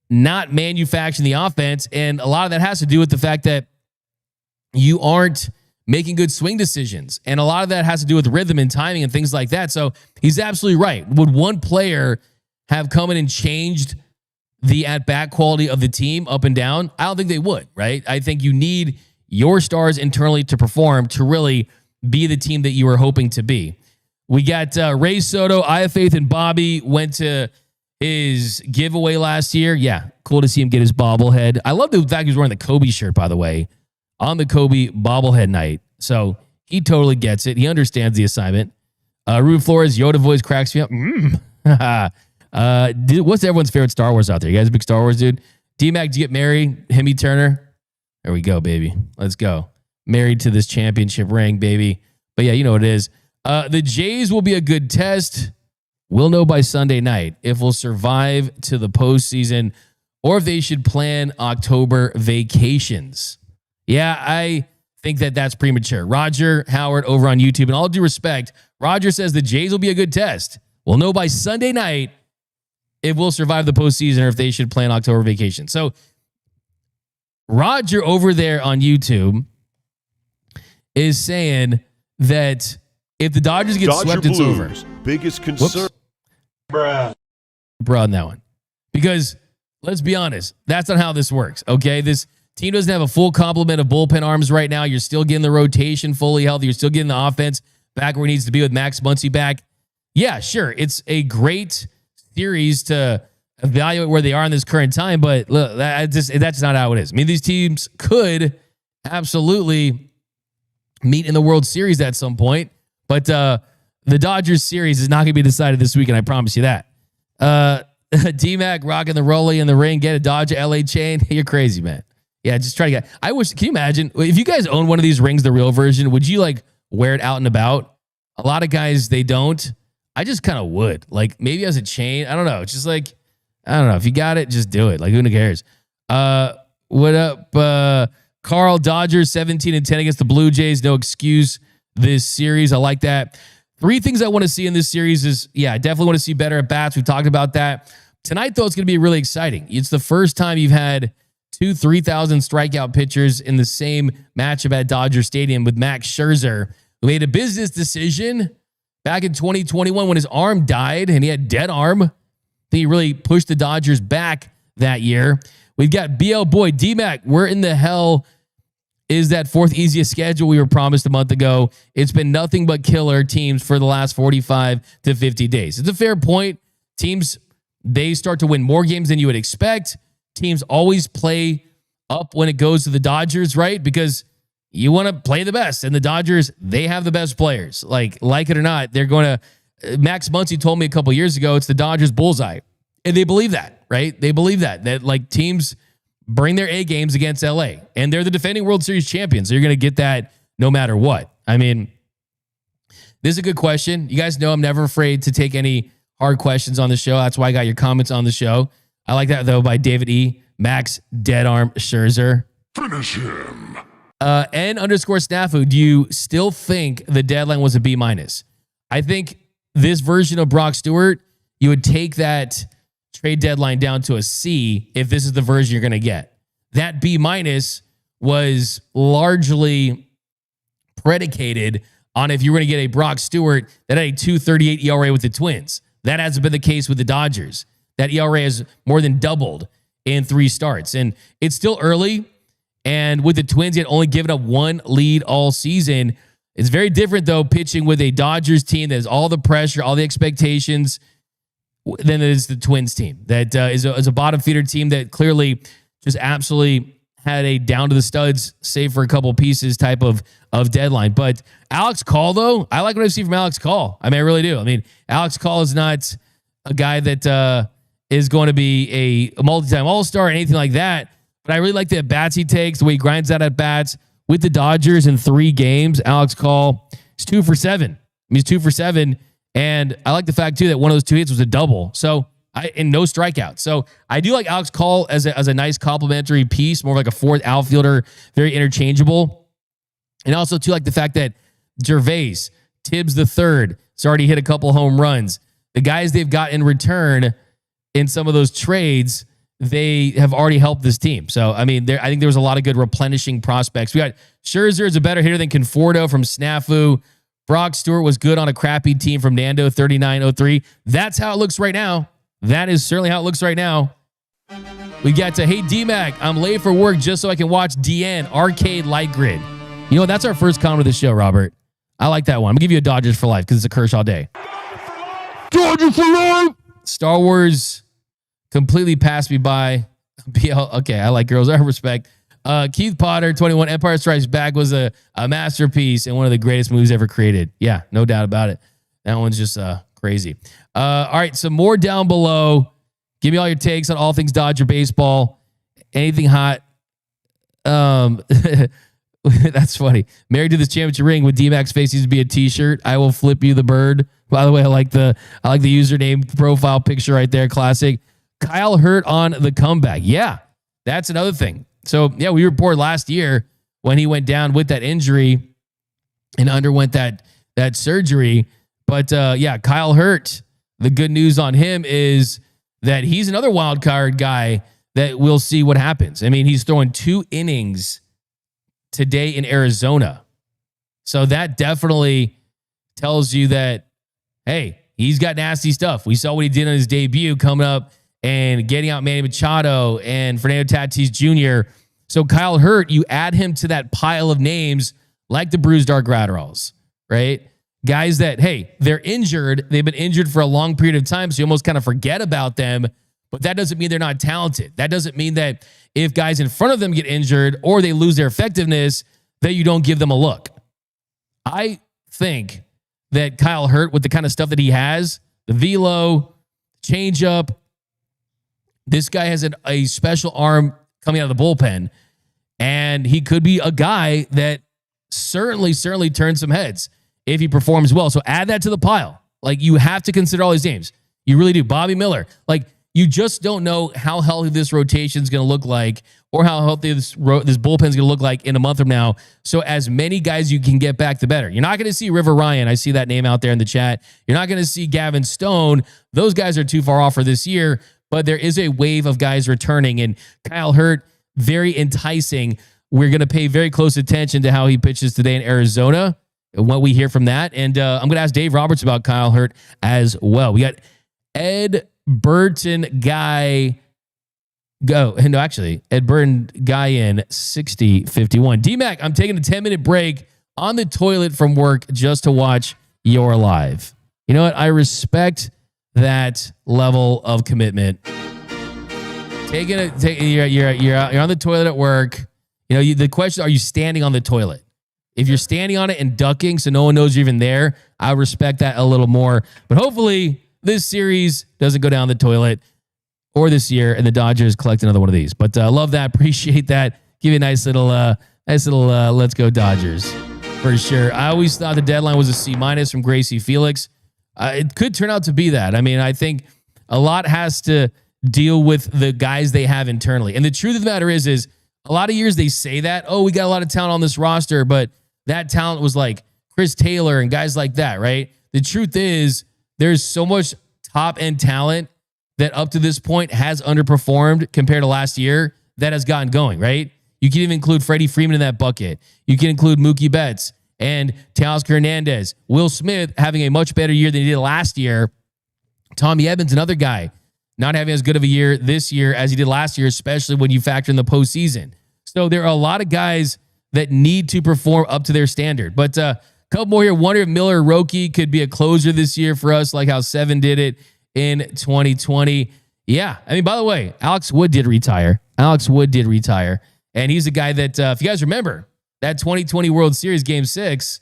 not manufacturing the offense. And a lot of that has to do with the fact that you aren't making good swing decisions. And a lot of that has to do with rhythm and timing and things like that. So he's absolutely right. Would one player have come in and changed the at-bat quality of the team up and down? I don't think they would, right? I think you need your stars internally to perform to really be the team that you were hoping to be. We got Ray Soto. I have faith in Bobby. Went to his giveaway last year. Yeah, cool to see him get his bobblehead. I love the fact he was wearing the Kobe shirt, by the way, on the Kobe bobblehead night. So he totally gets it. He understands the assignment. Ruben Flores, Yoda voice cracks me up. What's everyone's favorite Star Wars out there? You guys a big Star Wars dude? D-Mac, did you get married? Hemi Turner? There we go, baby. Let's go. married to this championship ring, baby. But yeah, you know what it is. The Jays will be a good test. We'll know by Sunday night if we'll survive to the postseason or if they should plan October vacations. Yeah, I think that that's premature. Roger Howard over on YouTube, and all due respect, Roger says the Jays will be a good test. We'll know by Sunday night if we'll survive the postseason or if they should plan October vacation. So Roger over there on YouTube is saying that if the Dodgers get Dodger swept, it's over. Biggest concern. Bruh on that one. Because let's be honest, that's not how this works, okay? This team doesn't have a full complement of bullpen arms right now. You're still getting the rotation fully healthy. You're still getting the offense back where it needs to be with Max Muncy back. Yeah, sure, it's a great series to evaluate where they are in this current time, but look, that's not how it is. I mean, these teams could absolutely meet in the World Series at some point, but the Dodgers series is not going to be decided this weekend. I promise you that. D-Mac rocking the rollie in the ring, get a Dodger LA chain. You're crazy, man. Yeah, just try to get. I wish. Can you imagine if you guys own one of these rings, the real version? Would you like wear it out and about? A lot of guys they don't. I just kind of would. Like maybe as a chain. I don't know. It's just like I don't know. If you got it, just do it. Like who cares? What up, Carl? Dodgers 17-10 against the Blue Jays. No excuse this series. I like that. 3 things I want to see in this series is, I definitely want to see better at bats. We talked about that. Tonight, though, it's going to be really exciting. It's the first time you've had 2 3,000 strikeout pitchers in the same matchup at Dodger Stadium with Max Scherzer, who made a business decision back in 2021 when his arm died and he had dead arm. I think he really pushed the Dodgers back that year. We've got BL Boy, D-Mac. Where in the hell is that 4th easiest schedule we were promised a month ago? It's been nothing but killer teams for the last 45 to 50 days. It's a fair point. Teams, they start to win more games than you would expect. Teams always play up when it goes to the Dodgers, right? Because you want to play the best. And the Dodgers, they have the best players. Like it or not, they're going to... Max Muncy told me a couple years ago, it's the Dodgers bullseye. And they believe that, right? They believe that like teams bring their A games against LA, and they're the defending World Series champions. So you're going to get that no matter what. I mean, this is a good question. You guys know I'm never afraid to take any hard questions on the show. That's why I got your comments on the show. I like that, though, by David E. Max Dead Arm Scherzer. Finish him. N_Snafu, do you still think the deadline was a B-? I think this version of Brock Stewart, you would take that trade deadline down to a C if this is the version you're going to get. That B- was largely predicated on if you were going to get a Brock Stewart that had a 2.38 ERA with the Twins. That hasn't been the case with the Dodgers. That ERA has more than doubled in 3 starts. And it's still early. And with the Twins, he had only given up 1 lead all season. It's very different, though, pitching with a Dodgers team that has all the pressure, all the expectations, than it is the Twins team that is a bottom feeder team that clearly just absolutely had a down to the studs, save for a couple pieces type of deadline. But Alex Call, though, I like what I see from Alex Call. I mean, I really do. I mean, Alex Call is not a guy that is going to be a multi-time all-star or anything like that. But I really like the at-bats he takes, the way he grinds out at-bats with the Dodgers in 3 games. Alex Call is 2 for 7. I mean, he's 2 for 7. And I like the fact, too, that one of those 2 hits was a double. So, and no strikeouts. So, I do like Alex Call as a nice complementary piece, more like a 4th outfielder, very interchangeable. And also, too, like the fact that Gervais, Tibbs III, has already hit a couple home runs. The guys they've got in return in some of those trades, they have already helped this team. So, I mean, I think there was a lot of good replenishing prospects. We got Scherzer is a better hitter than Conforto from Snafu. Brock Stewart was good on a crappy team from Nando 3903. That's how it looks right now. That is certainly how it looks right now. We got to, hey, D-Mac, I'm late for work just so I can watch DN Arcade Light Grid. You know, that's our first comment of the show, Robert. I like that one. I'm going to give you a Dodgers for life because it's a Kershaw day. Dodgers for life. Star Wars completely passed me by. Okay, I like girls. I respect. Keith Potter, 21, Empire Strikes Back was a masterpiece and one of the greatest movies ever created. Yeah, no doubt about it. That one's just crazy. All right, some more down below. Give me all your takes on all things Dodger baseball. Anything hot. That's funny. Married to this championship ring with D-Mac's face used to be a t-shirt. I will flip you the bird. By the way, I like the username profile picture right there. Classic. Kyle Hurt on the comeback. Yeah, that's another thing. So yeah, we reported last year when he went down with that injury and underwent that surgery. But yeah, Kyle Hurt, the good news on him is that he's another wild card guy that we'll see what happens. I mean, he's throwing 2 innings today in Arizona. So that definitely tells you that, hey, he's got nasty stuff. We saw what he did on his debut coming up and getting out Manny Machado and Fernando Tatis Jr. So Kyle Hurt, you add him to that pile of names like the Bruce Dark Gratteralls, right? Guys that, hey, they're injured. They've been injured for a long period of time, so you almost kind of forget about them. But that doesn't mean they're not talented. That doesn't mean that if guys in front of them get injured or they lose their effectiveness, that you don't give them a look. I think that Kyle Hurt, with the kind of stuff that he has, the velo, changeup, this guy has a special arm coming out of the bullpen, and he could be a guy that certainly turns some heads if he performs well. So add that to the pile. Like, you have to consider all these names. You really do. Bobby Miller. Like, you just don't know how healthy this rotation is going to look like or how healthy this bullpen is going to look like in a month from now. So as many guys you can get back, the better. You're not going to see River Ryan. I see that name out there in the chat. You're not going to see Gavin Stone. Those guys are too far off for this year, but there is a wave of guys returning, and Kyle Hurt, very enticing. We're going to pay very close attention to how he pitches today in Arizona and what we hear from that. And I'm going to ask Dave Roberts about Kyle Hurt as well. We got Ed Burton Guy Ed Burton Guy in 6051. D-Mac, I'm taking a 10-minute break on the toilet from work just to watch your live. You know what? I respect that level of commitment. You're on the toilet at work. You know, the question, are you standing on the toilet? If you're standing on it and ducking so no one knows you're even there, I respect that a little more. But hopefully this series doesn't go down the toilet or this year, and the Dodgers collect another one of these. But I love that. Appreciate that. Give you a nice little let's go Dodgers for sure. I always thought the deadline was a C- from Gracie Felix. It could turn out to be that. I mean, I think a lot has to deal with the guys they have internally. And the truth of the matter is a lot of years they say that, oh, we got a lot of talent on this roster, but that talent was like Chris Taylor and guys like that, right? The truth is there's so much top-end talent that up to this point has underperformed compared to last year that has gotten going, right? You can even include Freddie Freeman in that bucket. You can include Mookie Betts and Teoscar Hernandez. Will Smith having a much better year than he did last year. Tommy Edmonds, another guy, not having as good of a year this year as he did last year, especially when you factor in the postseason. So there are a lot of guys that need to perform up to their standard. But a couple more here. Wonder if Miller Roki could be a closer this year for us, like how Seven did it in 2020. Yeah. I mean, by the way, Alex Wood did retire. And he's a guy that, if you guys remember, that 2020 World Series Game 6,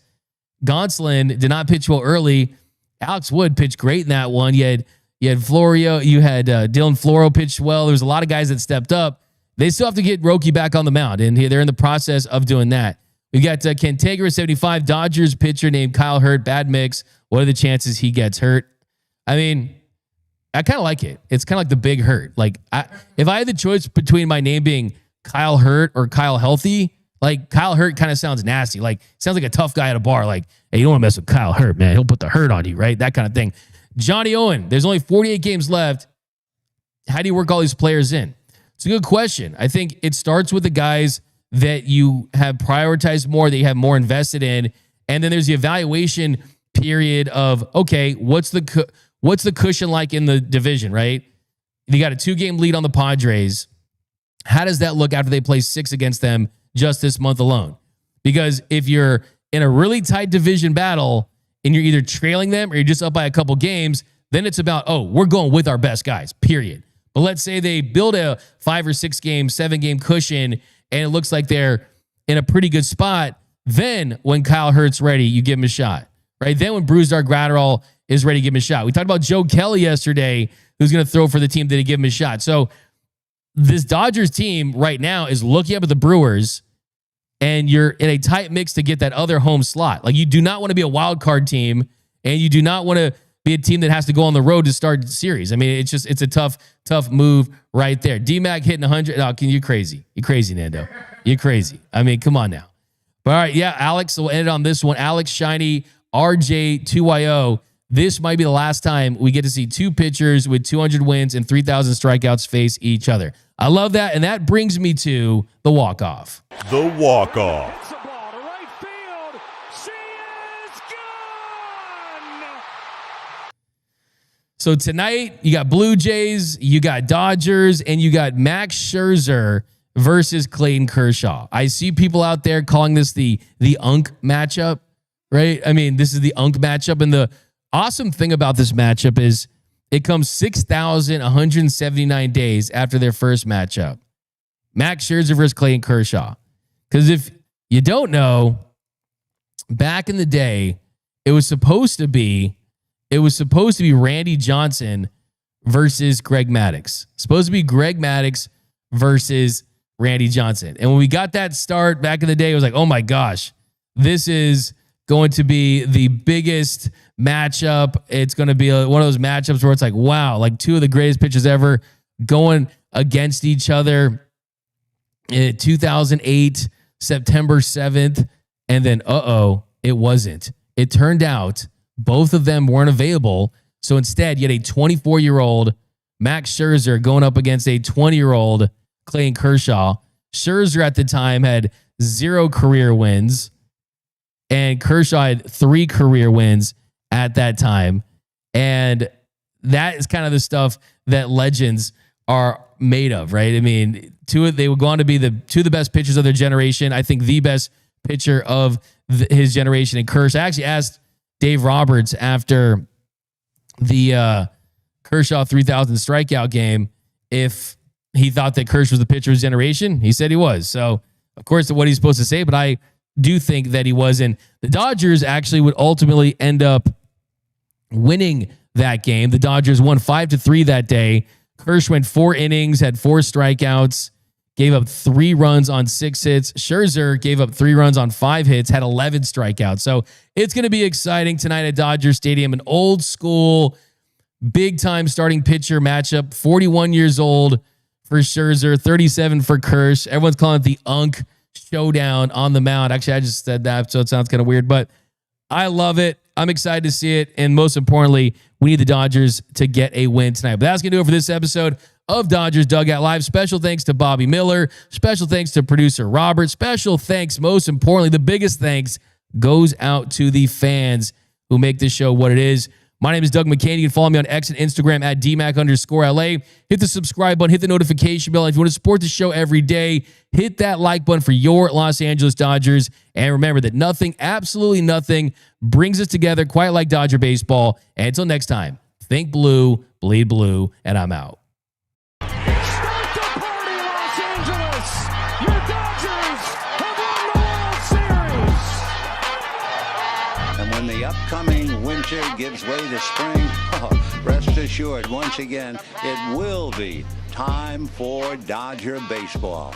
Gonsolin did not pitch well early. Alex Wood pitched great in that one. You had Florio, you had Dylan Floro pitched well. There was a lot of guys that stepped up. They still have to get Roki back on the mound, and they're in the process of doing that. We got Cantegra 75, Dodgers pitcher named Kyle Hurt, bad mix. What are the chances he gets hurt? I mean, I kind of like it. It's kind of like the big hurt. Like, if I had the choice between my name being Kyle Hurt or Kyle Healthy, like Kyle Hurt kind of sounds nasty. Like, sounds like a tough guy at a bar. Like, hey, you don't want to mess with Kyle Hurt, man. He'll put the hurt on you, right? That kind of thing. Johnny Owen, there's only 48 games left. How do you work all these players in? It's a good question. I think it starts with the guys that you have prioritized more, that you have more invested in. And then there's the evaluation period of, okay, what's the cushion like in the division, right? You got a 2-game lead on the Padres. How does that look after they play 6 against them just this month alone? Because if you're in a really tight division battle and you're either trailing them or you're just up by a couple games, then it's about, oh, we're going with our best guys, period. But let's say they build a 5 or 6 game, 7-game cushion and it looks like they're in a pretty good spot. Then when Kyle Hurt's ready, you give him a shot, right? Then when Bruce Dark Gratterall is ready to give him a shot. We talked about Joe Kelly yesterday, who's going to throw for the team that give him a shot. So this Dodgers team right now is looking up at the Brewers and you're in a tight mix to get that other home slot. Like, you do not want to be a wild card team, and you do not want to be a team that has to go on the road to start the series. I mean, it's a tough move right there. D-Mac hitting 100. Oh, you're crazy. You're crazy, Nando. You're crazy. I mean, come on now. But all right, yeah, Alex, we'll end it on this one. Alex Shiny, RJ2YO. This might be the last time we get to see two pitchers with 200 wins and 3,000 strikeouts face each other. I love that, and that brings me to the walk-off. The walk-off. Hits the ball to right field. She is gone. So tonight, you got Blue Jays, you got Dodgers, and you got Max Scherzer versus Clayton Kershaw. I see people out there calling this the UNC matchup, right? I mean, this is the UNC matchup, and the awesome thing about this matchup is it comes 6,179 days after their first matchup. Max Scherzer versus Clayton Kershaw. Because if you don't know, back in the day, it was supposed to be Randy Johnson versus Greg Maddux. Supposed to be Greg Maddux versus Randy Johnson. And when we got that start back in the day, it was like, oh my gosh, this is going to be the biggest matchup. It's going to be one of those matchups where it's like, wow, like two of the greatest pitchers ever going against each other in 2008, September 7th. And then, it wasn't. It turned out both of them weren't available. So instead, you had a 24-year-old Max Scherzer going up against a 20-year-old Clayton Kershaw. Scherzer at the time had 0 career wins, and Kershaw had 3 career wins at that time. And that is kind of the stuff that legends are made of, right? I mean, they would go on to be two of the best pitchers of their generation. I think the best pitcher of his generation in Kershaw. I actually asked Dave Roberts after the Kershaw 3,000 strikeout game if he thought that Kershaw was the pitcher of his generation. He said he was. So, of course, what he's supposed to say, but I do think that he was. And the Dodgers actually would ultimately end up winning that game. The Dodgers won 5-3 that day. Kershaw went 4 innings, had 4 strikeouts, gave up 3 runs on 6 hits. Scherzer gave up 3 runs on 5 hits, had 11 strikeouts. So it's going to be exciting tonight at Dodger Stadium. An old school, big time starting pitcher matchup. 41 years old for Scherzer, 37 for Kersh. Everyone's calling it the UNC showdown on the mound. Actually, I just said that, so it sounds kind of weird, but I love it. I'm excited to see it. And most importantly, we need the Dodgers to get a win tonight. But that's going to do it for this episode of Dodgers Dugout Live. Special thanks to Bobby Miller. Special thanks to producer Robert. Special thanks, most importantly, the biggest thanks goes out to the fans who make this show what it is. My name is Doug McKain. You can follow me on X and Instagram at DMac_LA. Hit the subscribe button, hit the notification bell. And if you want to support the show every day, hit that like button for your Los Angeles Dodgers. And remember that nothing, absolutely nothing, brings us together quite like Dodger baseball. And until next time, think blue, bleed blue, and I'm out. Start the party, Los Angeles! Your Dodgers have won the World Series! And when the upcoming winter gives way to spring, rest assured, once again, it will be time for Dodger baseball.